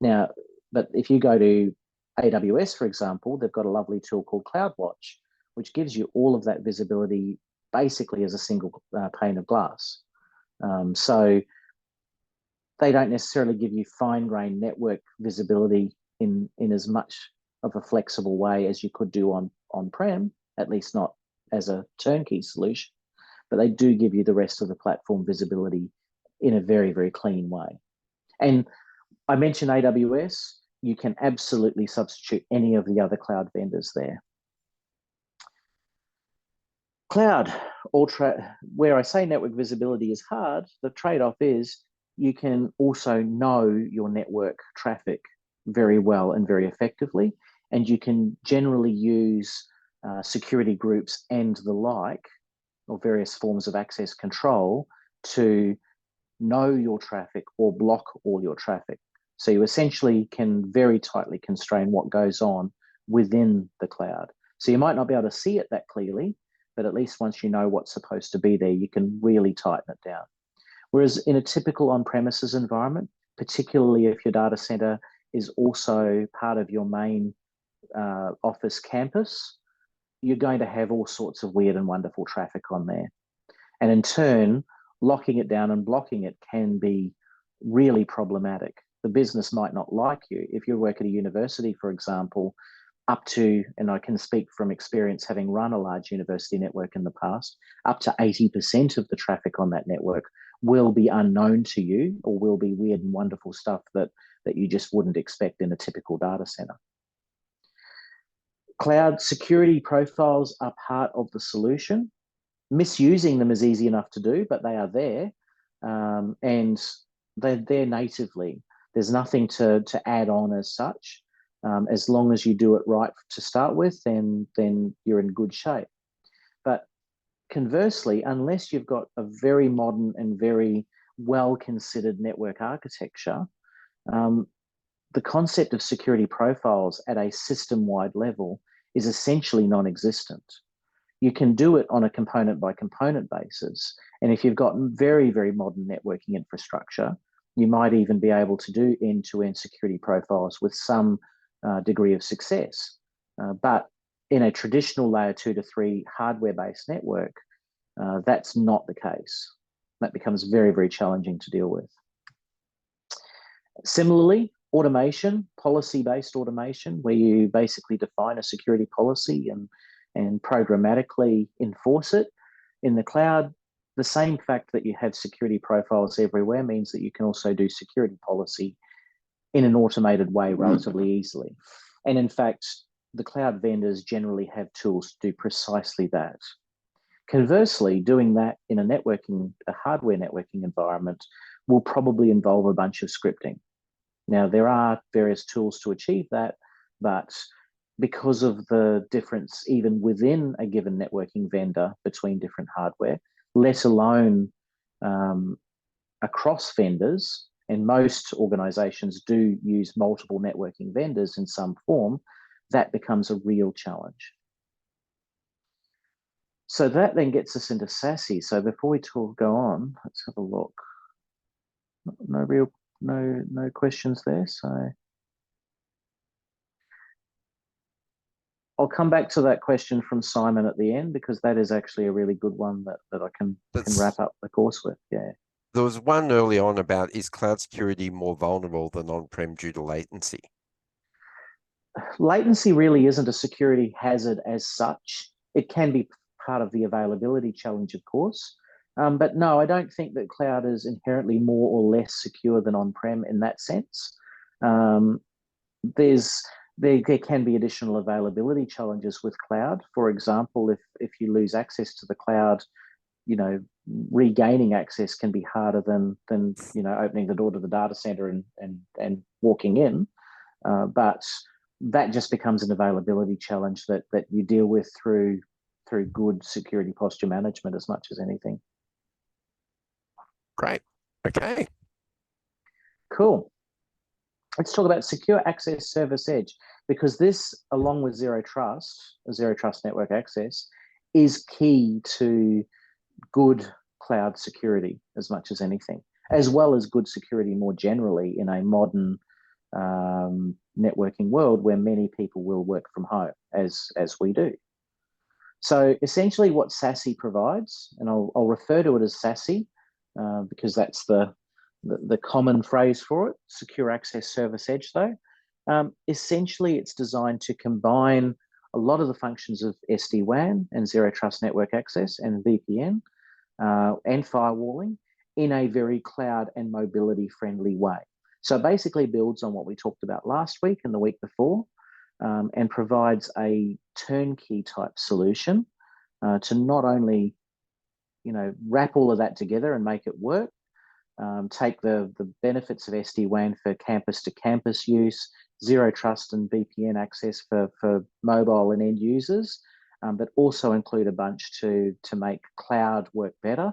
Now, but if you go to AWS, for example, they've got a lovely tool called CloudWatch, which gives you all of that visibility basically as a single pane of glass. So they don't necessarily give you fine-grained network visibility in as much of a flexible way as you could do on-prem, at least not as a turnkey solution, but they do give you the rest of the platform visibility in a very, very clean way. And I mentioned AWS, you can absolutely substitute any of the other cloud vendors there. Cloud, where I say network visibility is hard, the trade-off is you can also know your network traffic very well and very effectively, and you can generally use security groups and the like, or various forms of access control to know your traffic or block all your traffic. So you essentially can very tightly constrain what goes on within the cloud. So you might not be able to see it that clearly, but at least once you know what's supposed to be there, you can really tighten it down. Whereas in a typical on-premises environment, particularly if your data center is also part of your main office campus, you're going to have all sorts of weird and wonderful traffic on there. And in turn, locking it down and blocking it can be really problematic. The business might not like you. If you work at a university, for example, up to, and I can speak from experience having run a large university network in the past, up to 80% of the traffic on that network will be unknown to you, or will be weird and wonderful stuff that you just wouldn't expect in a typical data center. Cloud security profiles are part of the solution. Misusing them is easy enough to do, but they are there, and they're there natively. There's nothing to add on as such. As long as you do it right to start with, then you're in good shape. But conversely, unless you've got a very modern and very well-considered network architecture, the concept of security profiles at a system-wide level is essentially non-existent. You can do it on a component-by-component basis. And if you've got very, very modern networking infrastructure, you might even be able to do end-to-end security profiles with some degree of success. But in a traditional layer 2 to 3 hardware-based network, that's not the case. That becomes very, very challenging to deal with. Similarly, automation, policy-based automation, where you basically define a security policy and programmatically enforce it. In the cloud, the same fact that you have security profiles everywhere means that you can also do security policy in an automated way relatively easily. And in fact, the cloud vendors generally have tools to do precisely that. Conversely, doing that in a hardware networking environment will probably involve a bunch of scripting. Now, there are various tools to achieve that, but because of the difference even within a given networking vendor between different hardware, let alone across vendors, and most organizations do use multiple networking vendors in some form, that becomes a real challenge. So that then gets us into Sassy. So before we go on, let's have a look. No questions there. So I'll come back to that question from Simon at the end, because that is actually a really good one that I can wrap up the course with. Yeah. There was one early on about, is cloud security more vulnerable than on-prem due to latency? Latency really isn't a security hazard as such. It can be part of the availability challenge, of course. But no, I don't think that cloud is inherently more or less secure than on-prem in that sense. There can be additional availability challenges with cloud. For example, if you lose access to the cloud, regaining access can be harder than opening the door to the data center and walking in. But that just becomes an availability challenge that you deal with through good security posture management as much as anything. Great. Okay. Cool. Let's talk about secure access service edge, because this, along with zero trust network access, is key to good cloud security as much as anything, as well as good security more generally in a modern networking world where many people will work from home, as we do. So essentially what Sassy provides, and I'll refer to it as Sassy because that's the common phrase for it, secure access service edge though. Essentially it's designed to combine a lot of the functions of SD-WAN and zero trust network access and VPN and firewalling in a very cloud and mobility friendly way. So it basically builds on what we talked about last week and the week before, and provides a turnkey type solution to not only wrap all of that together and make it work, take the benefits of SD-WAN for campus to campus use, zero trust and VPN access for mobile and end users, but also include a bunch to make cloud work better,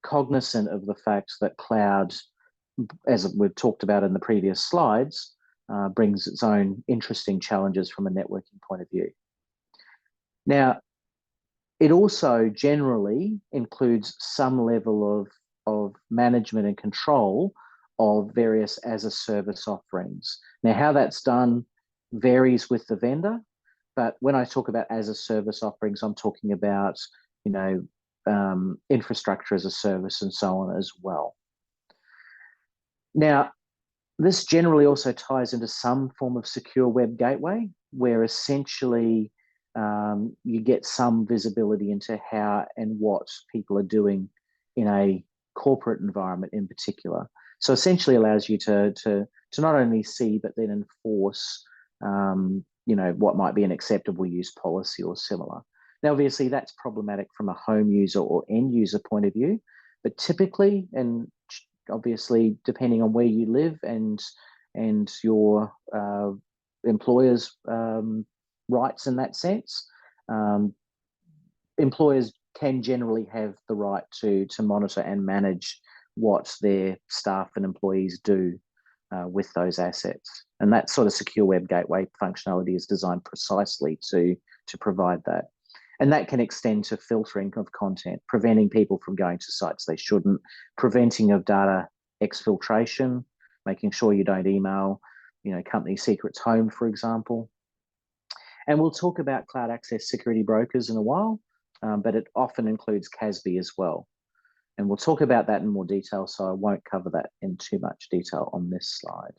cognizant of the fact that cloud, as we've talked about in the previous slides, brings its own interesting challenges from a networking point of view. Now, it also generally includes some level of management and control of various as a service offerings. Now, how that's done varies with the vendor, but when I talk about as a service offerings, I'm talking about, infrastructure as a service and so on as well. Now, this generally also ties into some form of secure web gateway, where essentially you get some visibility into how and what people are doing in a corporate environment in particular. So essentially allows you to not only see, but then enforce, what might be an acceptable use policy or similar. Now, obviously that's problematic from a home user or end user point of view, but typically, and obviously depending on where you live and your employer's rights in that sense, employers can generally have the right to monitor and manage what their staff and employees do with those assets. And that sort of secure web gateway functionality is designed precisely to provide that. And that can extend to filtering of content, preventing people from going to sites they shouldn't, preventing of data exfiltration, making sure you don't email, company secrets home, for example. And we'll talk about cloud access security brokers in a while, but it often includes CASB as well. And we'll talk about that in more detail, so I won't cover that in too much detail on this slide.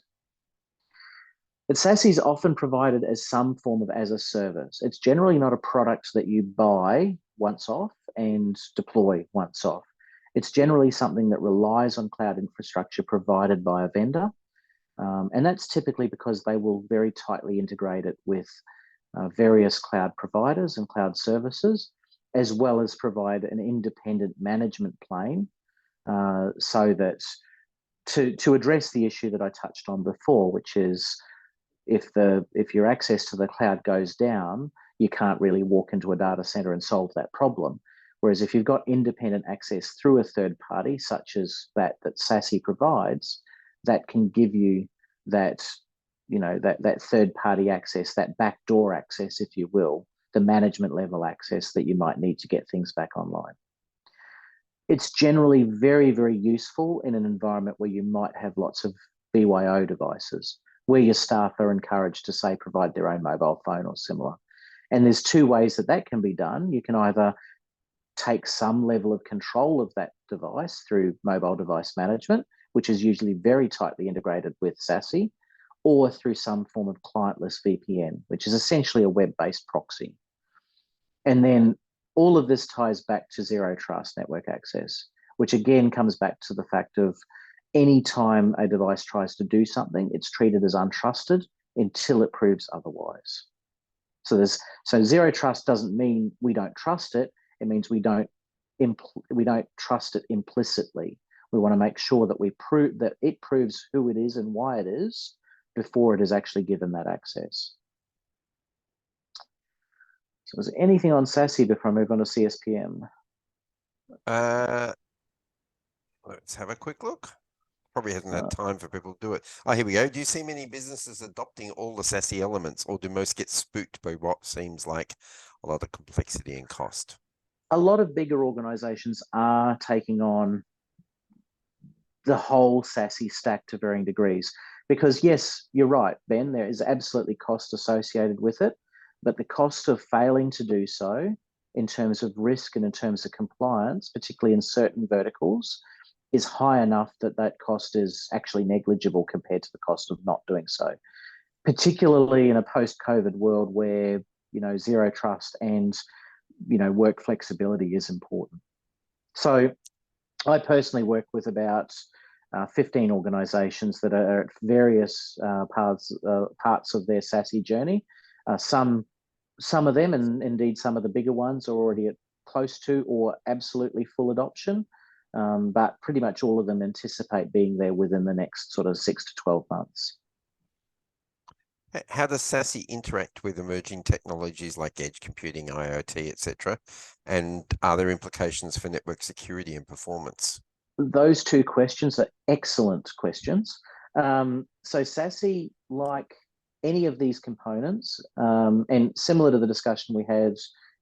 But Sassy is often provided as some form of as a service. It's generally not a product that you buy once off and deploy once off. It's generally something that relies on cloud infrastructure provided by a vendor. And that's typically because they will very tightly integrate it with various cloud providers and cloud services, as well as provide an independent management plane so that to address the issue that I touched on before, which is if your access to the cloud goes down, you can't really walk into a data center and solve that problem. Whereas if you've got independent access through a third party, such as that Sassy provides, that can give you that, that third party access, that backdoor access, if you will, the management level access that you might need to get things back online. It's generally very, very useful in an environment where you might have lots of BYO devices, where your staff are encouraged to, say, provide their own mobile phone or similar. And there's two ways that can be done. You can either take some level of control of that device through mobile device management, which is usually very tightly integrated with Sassy, or through some form of clientless VPN, which is essentially a web-based proxy. And then all of this ties back to zero trust network access, which again comes back to the fact of any time a device tries to do something, it's treated as untrusted until it proves otherwise. So zero trust doesn't mean we don't trust it. It means we don't trust it implicitly. We want to make sure that it proves who it is and why it is before it is actually given that access. So is there anything on Sassy before I move on to CSPM? Let's have a quick look. Probably hasn't had time for people to do it. Oh, here we go. Do you see many businesses adopting all the Sassy elements, or do most get spooked by what seems like a lot of complexity and cost? A lot of bigger organizations are taking on the whole Sassy stack to varying degrees. Because yes, you're right, Ben, there is absolutely cost associated with it, but the cost of failing to do so in terms of risk and in terms of compliance, particularly in certain verticals, is high enough that cost is actually negligible compared to the cost of not doing so, particularly in a post-COVID world where, zero trust and, work flexibility is important. So I personally work with about 15 organizations that are at various parts of their Sassy journey. Some of them, and indeed some of the bigger ones, are already at close to or absolutely full adoption, but pretty much all of them anticipate being there within the next sort of 6 to 12 months. How does Sassy interact with emerging technologies like edge computing, IoT, etc.? And are there implications for network security and performance? Those two questions are excellent questions. So Sassy, like any of these components, and similar to the discussion we had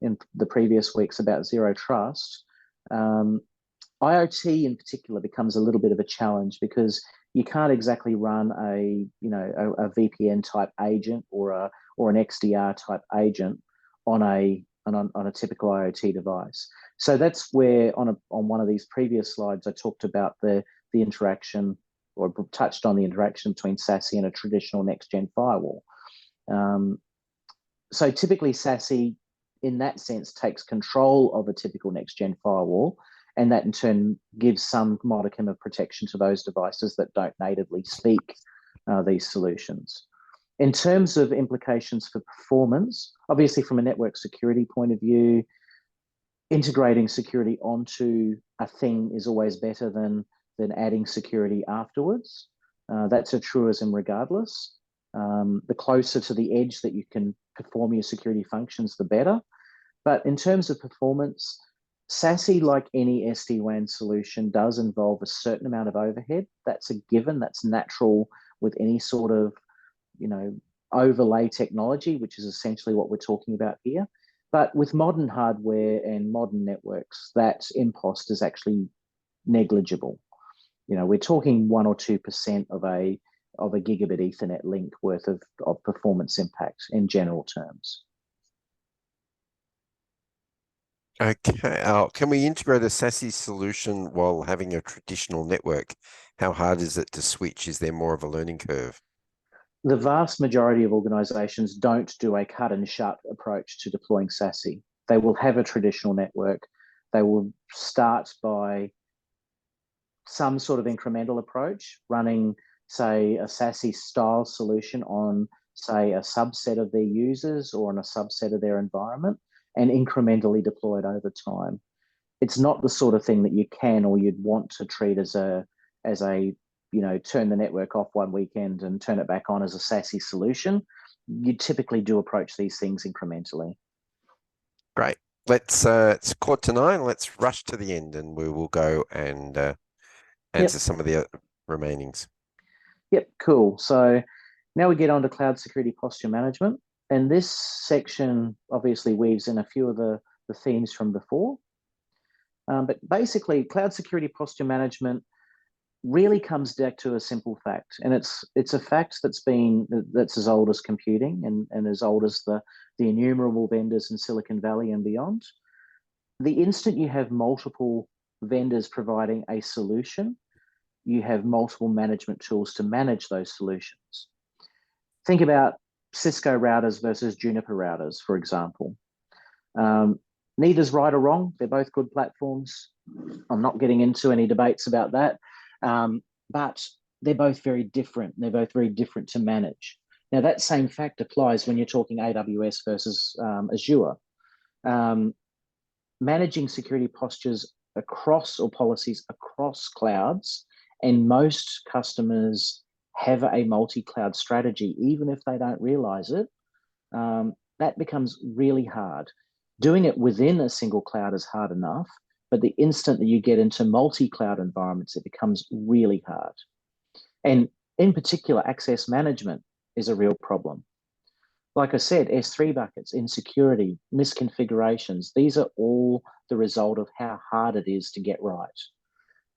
in the previous weeks about zero trust, IoT in particular becomes a little bit of a challenge because you can't exactly run a VPN type agent or an XDR type agent on a typical IoT device. So that's where on one of these previous slides I talked about the interaction, or touched on the interaction between Sassy and a traditional next-gen firewall. So typically Sassy, in that sense, takes control of a typical next-gen firewall, and that in turn gives some modicum of protection to those devices that don't natively speak these solutions. In terms of implications for performance, obviously from a network security point of view, integrating security onto a thing is always better than adding security afterwards. That's a truism regardless. The closer to the edge that you can perform your security functions, the better. But in terms of performance, Sassy, like any SD-WAN solution, does involve a certain amount of overhead. That's a given. That's natural with any sort of, overlay technology, which is essentially what we're talking about here. But with modern hardware and modern networks, that impost is actually negligible. We're talking 1 or 2% of a gigabit Ethernet link worth of performance impact in general terms. Okay. Can we integrate a Sassy solution while having a traditional network? How hard is it to switch? Is there more of a learning curve? The vast majority of organizations don't do a cut and shut approach to deploying Sassy. They will have a traditional network. They will start by some sort of incremental approach, running, say, a Sassy style solution on, say, a subset of their users or on a subset of their environment, and incrementally deploy it over time. It's not the sort of thing that you can or you'd want to treat as a turn the network off one weekend and turn it back on as a Sassy solution. You typically do approach these things incrementally. Great. It's 8:45. Let's rush to the end, and we will go and answer some of the remainings. Yep, cool. So now we get on to cloud security posture management. And this section obviously weaves in a few of the themes from before. But basically, cloud security posture management really comes back to a simple fact. And it's a fact that's as old as computing and as old as the innumerable vendors in Silicon Valley and beyond. The instant you have multiple vendors providing a solution, you have multiple management tools to manage those solutions. Think about Cisco routers versus Juniper routers, for example. Neither's right or wrong. They're both good platforms. I'm not getting into any debates about that. But they're both very different. They're both very different to manage. Now, that same fact applies when you're talking AWS versus Azure. Managing security postures across or policies across clouds, and most customers have a multi-cloud strategy, even if they don't realize it, that becomes really hard. Doing it within a single cloud is hard enough, but the instant that you get into multi-cloud environments, it becomes really hard. And in particular, access management is a real problem. Like I said, S3 buckets, insecurity, misconfigurations, these are all the result of how hard it is to get right.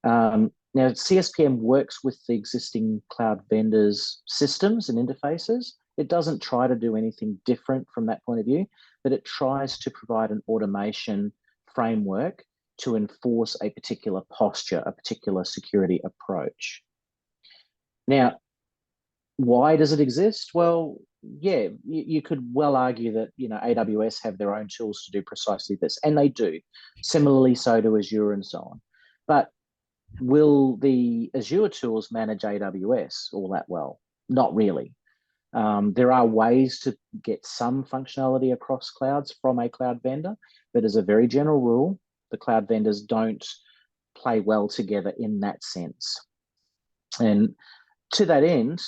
Now, CSPM works with the existing cloud vendors' systems and interfaces. It doesn't try to do anything different from that point of view, but it tries to provide an automation framework to enforce a particular posture, a particular security approach. Now, why does it exist? Well, yeah, you could well argue that AWS have their own tools to do precisely this, and they do. Similarly, so do Azure and so on. But will the Azure tools manage AWS all that well? Not really. There are ways to get some functionality across clouds from a cloud vendor, but as a very general rule, the cloud vendors don't play well together in that sense. And to that end,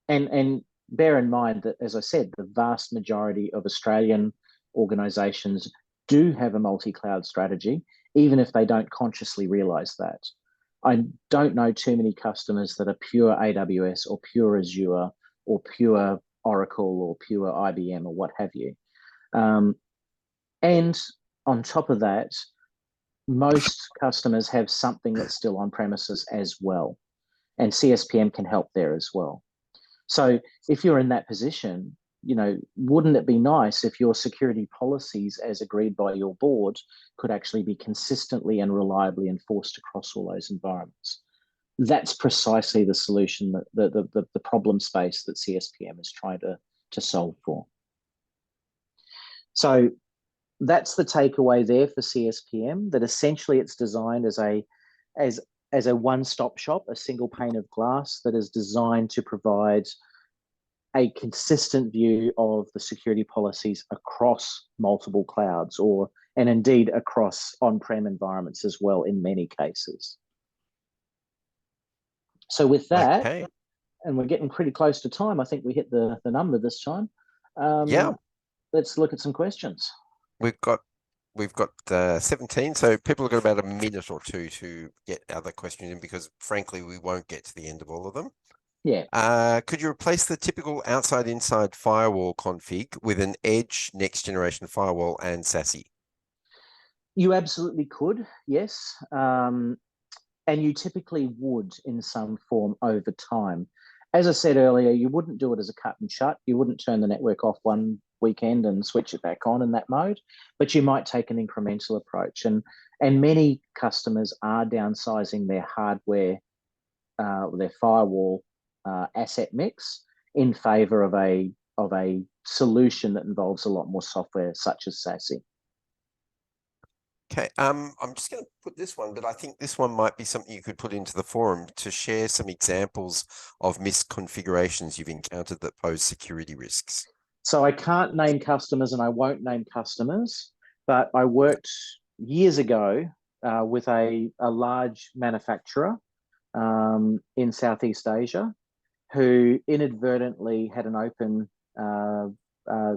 and bear in mind that, as I said, the vast majority of Australian organizations do have a multi-cloud strategy, even if they don't consciously realize that. I don't know too many customers that are pure AWS or pure Azure or pure Oracle or pure IBM or what have you. And on top of that, most customers have something that's still on premises as well. And CSPM can help there as well. So if you're in that position, wouldn't it be nice if your security policies, as agreed by your board, could actually be consistently and reliably enforced across all those environments? That's precisely the solution, the problem space that CSPM is trying to solve for. So that's the takeaway there for CSPM, that essentially it's designed as a one-stop shop, a single pane of glass that is designed to provide a consistent view of the security policies across multiple clouds, and indeed across on-prem environments as well in many cases. So with that, okay, and we're getting pretty close to time, I think we hit the number this time. Yeah. Let's look at some questions. We've got 17, so people have got about a minute or two to get other questions in, because frankly, we won't get to the end of all of them. Yeah. Could you replace the typical outside-inside firewall config with an edge next generation firewall and Sassy? You absolutely could, yes. And you typically would in some form over time. As I said earlier, you wouldn't do it as a cut and shut. You wouldn't turn the network off one weekend and switch it back on in that mode, but you might take an incremental approach. And many customers are downsizing their hardware, their firewall asset mix in favor of a solution that involves a lot more software, such as Sassy. Okay, I'm just going to put this one, but I think this one might be something you could put into the forum to share some examples of misconfigurations you've encountered that pose security risks. So I can't name customers and I won't name customers, but I worked years ago with a large manufacturer in Southeast Asia who inadvertently had an uh, uh,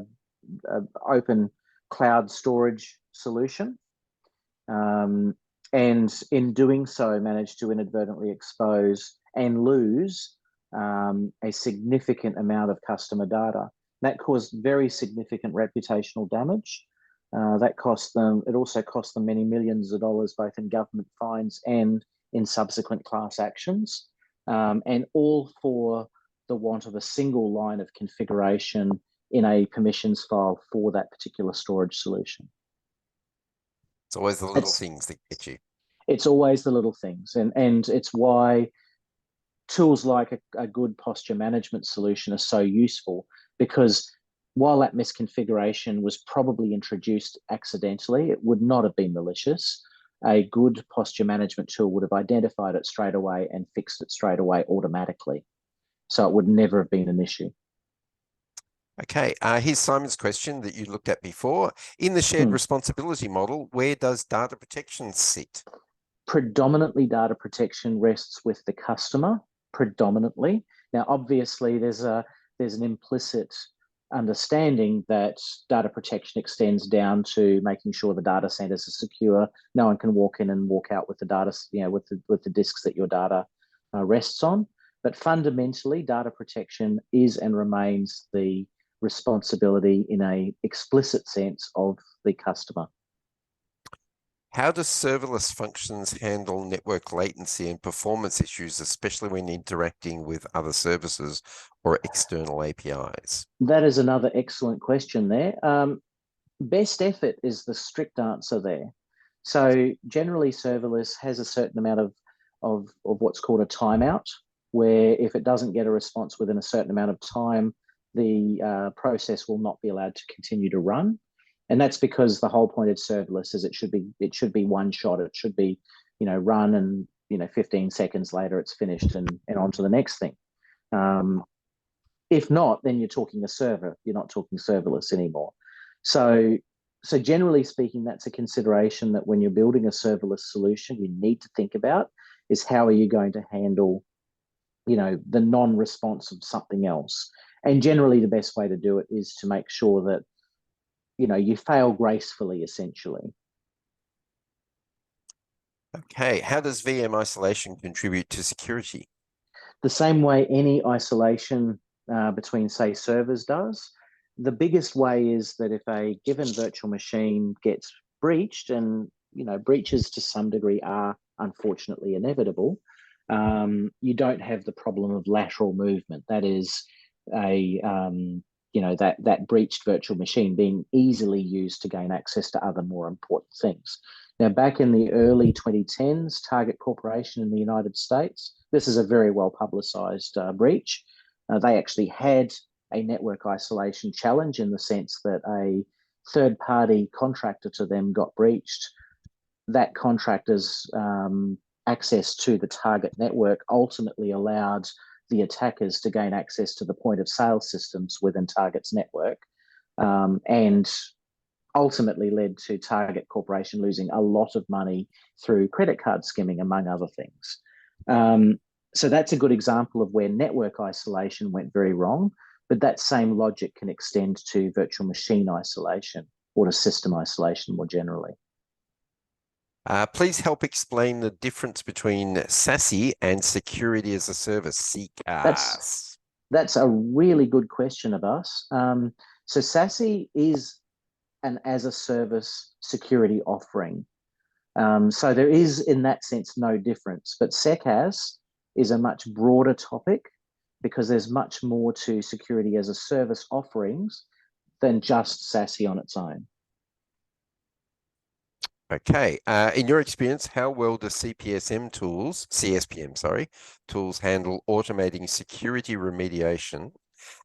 open cloud storage solution, and in doing so managed to inadvertently expose and lose a significant amount of customer data. That caused very significant reputational damage. That cost them, it also cost them many millions of dollars, both in government fines and in subsequent class actions, and all for the want of a single line of configuration in a permissions file for that particular storage solution. It's always the little things that get you. It's always the little things, and it's why tools like a good posture management solution are so useful, because while that misconfiguration was probably introduced accidentally, it would not have been malicious. A good posture management tool would have identified it straight away and fixed it straight away automatically. So it would never have been an issue. Okay, here's Simon's question that you looked at before. In the shared responsibility model, where does data protection sit? Predominantly, data protection rests with the customer, predominantly. Now, obviously, there's an implicit understanding that data protection extends down to making sure the data centers are secure. No one can walk in and walk out with the data, with the disks that your data rests on. But fundamentally, data protection is and remains the responsibility in a explicit sense of the customer. How do serverless functions handle network latency and performance issues, especially when interacting with other services or external APIs? That is another excellent question there. Best effort is the strict answer there. So generally, serverless has a certain amount of what's called a timeout, where if it doesn't get a response within a certain amount of time, the process will not be allowed to continue to run. And that's because the whole point of serverless is it should be one shot. It should be, run and 15 seconds later it's finished and on to the next thing. If not, then you're talking a server. You're not talking serverless anymore. So generally speaking, that's a consideration that when you're building a serverless solution, you need to think about is how are you going to handle, the non-response of something else. And generally the best way to do it is to make sure that, you fail gracefully, essentially. Okay, how does VM isolation contribute to security? The same way any isolation between, say, servers does. The biggest way is that if a given virtual machine gets breached, and breaches to some degree are unfortunately inevitable, you don't have the problem of lateral movement. That is that breached virtual machine being easily used to gain access to other more important things. Now, back in the early 2010s, Target Corporation in the United States, this is a very well publicized breach. They actually had a network isolation challenge in the sense that a third-party contractor to them got breached. That contractor's access to the target network ultimately allowed the attackers to gain access to the point of sale systems within Target's network, and ultimately led to Target Corporation losing a lot of money through credit card skimming, among other things. So that's a good example of where network isolation went very wrong, but that same logic can extend to virtual machine isolation or to system isolation more generally. Please help explain the difference between Sassy and security as a service, CCaaS. That's a really good question of us. So Sassy is an as a service security offering. So there is, in that sense, no difference. But SecAS is a much broader topic because there's much more to security as a service offerings than just Sassy on its own. Okay. In your experience, how well do CSPM tools handle automating security remediation?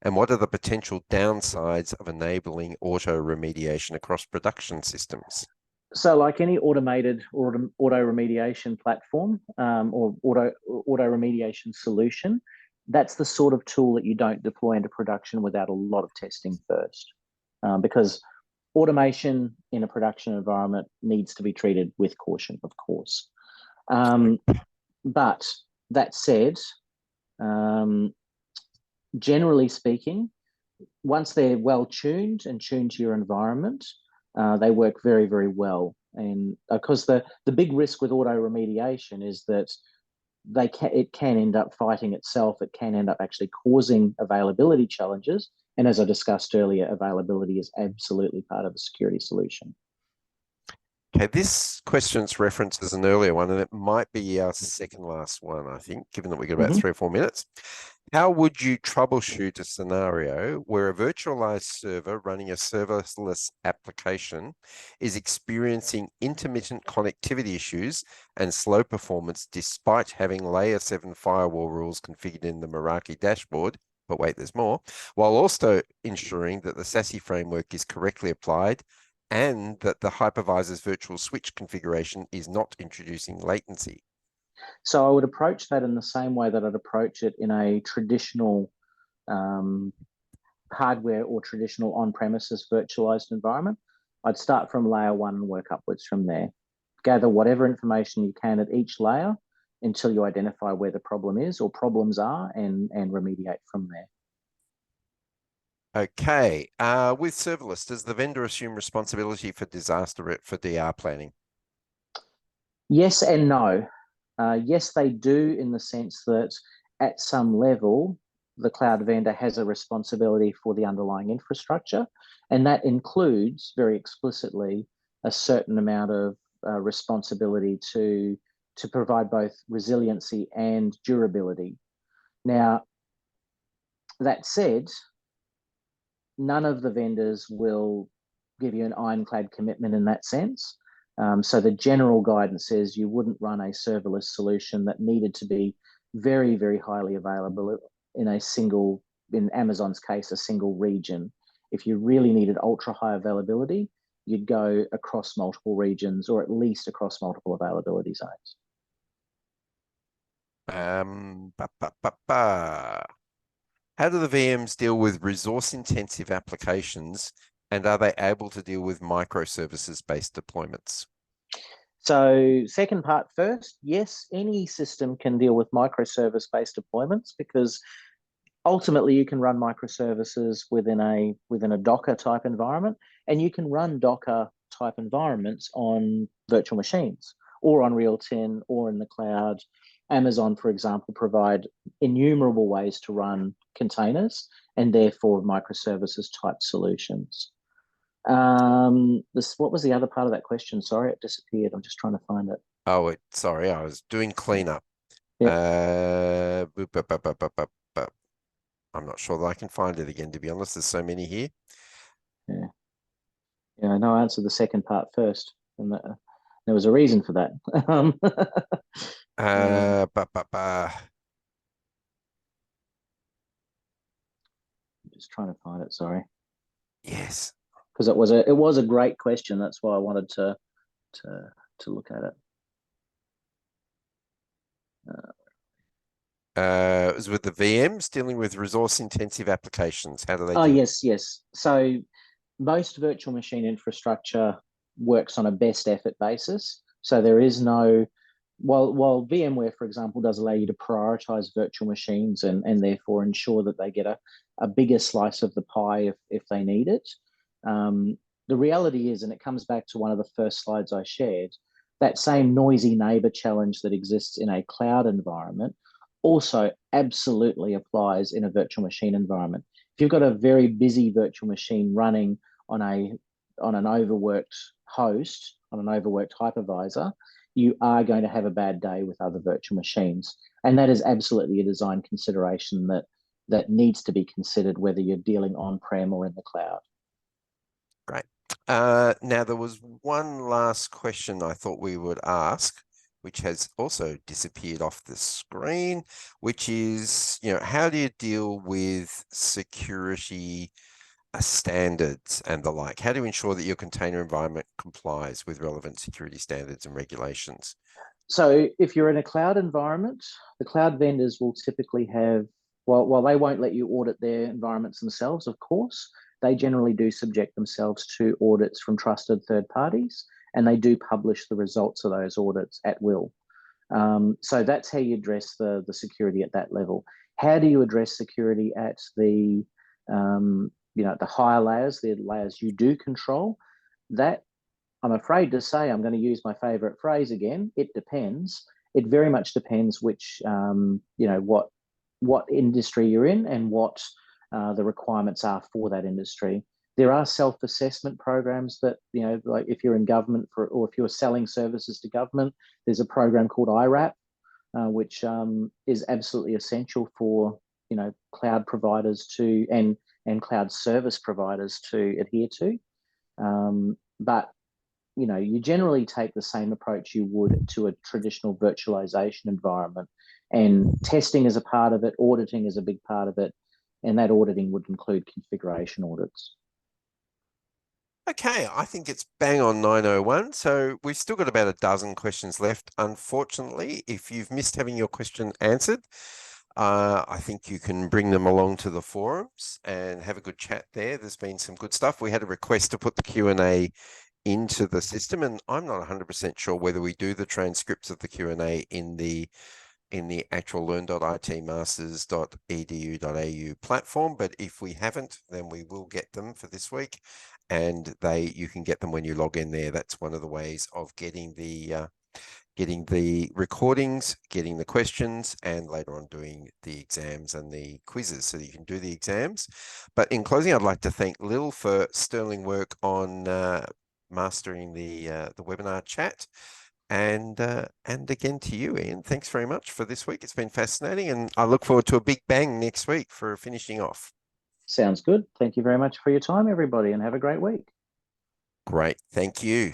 And what are the potential downsides of enabling auto remediation across production systems? So, like any automated or auto remediation platform or auto remediation solution, that's the sort of tool that you don't deploy into production without a lot of testing first, because automation in a production environment needs to be treated with caution, of course. But that said, generally speaking, once they're well tuned and tuned to your environment, they work very, very well. And because the big risk with auto remediation is that it can end up fighting itself. It can end up actually causing availability challenges. And as I discussed earlier, availability is absolutely part of a security solution. Okay, this question's references an earlier one, and it might be our second last one, I think, given that we got about 3 or 4 minutes. How would you troubleshoot a scenario where a virtualized server running a serverless application is experiencing intermittent connectivity issues and slow performance despite having layer 7 firewall rules configured in the Meraki dashboard? But wait, there's more. While also ensuring that the Sassy framework is correctly applied and that the hypervisor's virtual switch configuration is not introducing latency. So I would approach that in the same way that I'd approach it in a traditional hardware or traditional on-premises virtualized environment. I'd start from layer 1 and work upwards from there. Gather whatever information you can at each layer until you identify where the problem is or problems are and remediate from there. Okay. With serverless, does the vendor assume responsibility for DR planning? Yes and no. Yes, they do in the sense that at some level, the cloud vendor has a responsibility for the underlying infrastructure, and that includes very explicitly a certain amount of responsibility to provide both resiliency and durability. Now, that said, none of the vendors will give you an ironclad commitment in that sense. So the general guidance says you wouldn't run a serverless solution that needed to be very, very highly available in Amazon's case, a single region. If you really needed ultra high availability, you'd go across multiple regions or at least across multiple availability zones. How do the VMs deal with resource-intensive applications, and are they able to deal with microservices-based deployments? So second part first, yes, any system can deal with microservice-based deployments because ultimately you can run microservices within a Docker type environment, and you can run Docker type environments on virtual machines or on real tin or in the cloud. Amazon, for example, provide innumerable ways to run containers and therefore microservices type solutions. What was the other part of that question? Sorry, it disappeared. I'm just trying to find it. Oh, sorry, I was doing cleanup. Yeah. I'm not sure that I can find it again, to be honest. There's so many here. Yeah. Yeah, no, I answered the second part first. And there was a reason for that. I'm just trying to find it, sorry. Yes. Because it was a great question. That's why I wanted to look at it. It was with the VMs dealing with resource-intensive applications. How do they do? Yes. So most virtual machine infrastructure works on a best effort basis. So there is no, while VMware, for example, does allow you to prioritize virtual machines and therefore ensure that they get a bigger slice of the pie if they need it. The reality is, and it comes back to one of the first slides I shared, that same noisy neighbor challenge that exists in a cloud environment also absolutely applies in a virtual machine environment. If you've got a very busy virtual machine running on an overworked host, on an overworked hypervisor, you are going to have a bad day with other virtual machines. And that is absolutely a design consideration that needs to be considered whether you're dealing on-prem or in the cloud. Great. Now, there was one last question I thought we would ask, which has also disappeared off the screen, which is, how do you deal with security standards and the like? How do you ensure that your container environment complies with relevant security standards and regulations? So if you're in a cloud environment, the cloud vendors will typically have, well, while they won't let you audit their environments themselves, of course, they generally do subject themselves to audits from trusted third parties, and they do publish the results of those audits at will. So that's how you address the security at that level. How do you address security at the the higher layers, the layers you do control? That, I'm afraid to say, I'm going to use my favorite phrase again. It depends. It very much depends which what industry you're in and what the requirements are for that industry. There are self-assessment programs that, like if you're in government or if you're selling services to government, there's a program called IRAP, which is absolutely essential for cloud providers to and cloud service providers to adhere to. But you generally take the same approach you would to a traditional virtualization environment. And testing is a part of it, auditing is a big part of it, and that auditing would include configuration audits. Okay, I think it's bang on 9:01. So we've still got about a dozen questions left. Unfortunately, if you've missed having your question answered, I think you can bring them along to the forums and have a good chat there. There's been some good stuff. We had a request to put the Q&A into the system, and I'm not 100% sure whether we do the transcripts of the Q&A in the actual learn.itmasters.edu.au platform, but if we haven't, then we will get them for this week, and you can get them when you log in there. That's one of the ways of getting the recordings, getting the questions, and later on doing the exams and the quizzes so that you can do the exams. But in closing, I'd like to thank Lil for sterling work on mastering the webinar chat. And again to you, Ian, thanks very much for this week. It's been fascinating, and I look forward to a big bang next week for finishing off. Sounds good. Thank you very much for your time, everybody, and have a great week. Great. Thank you.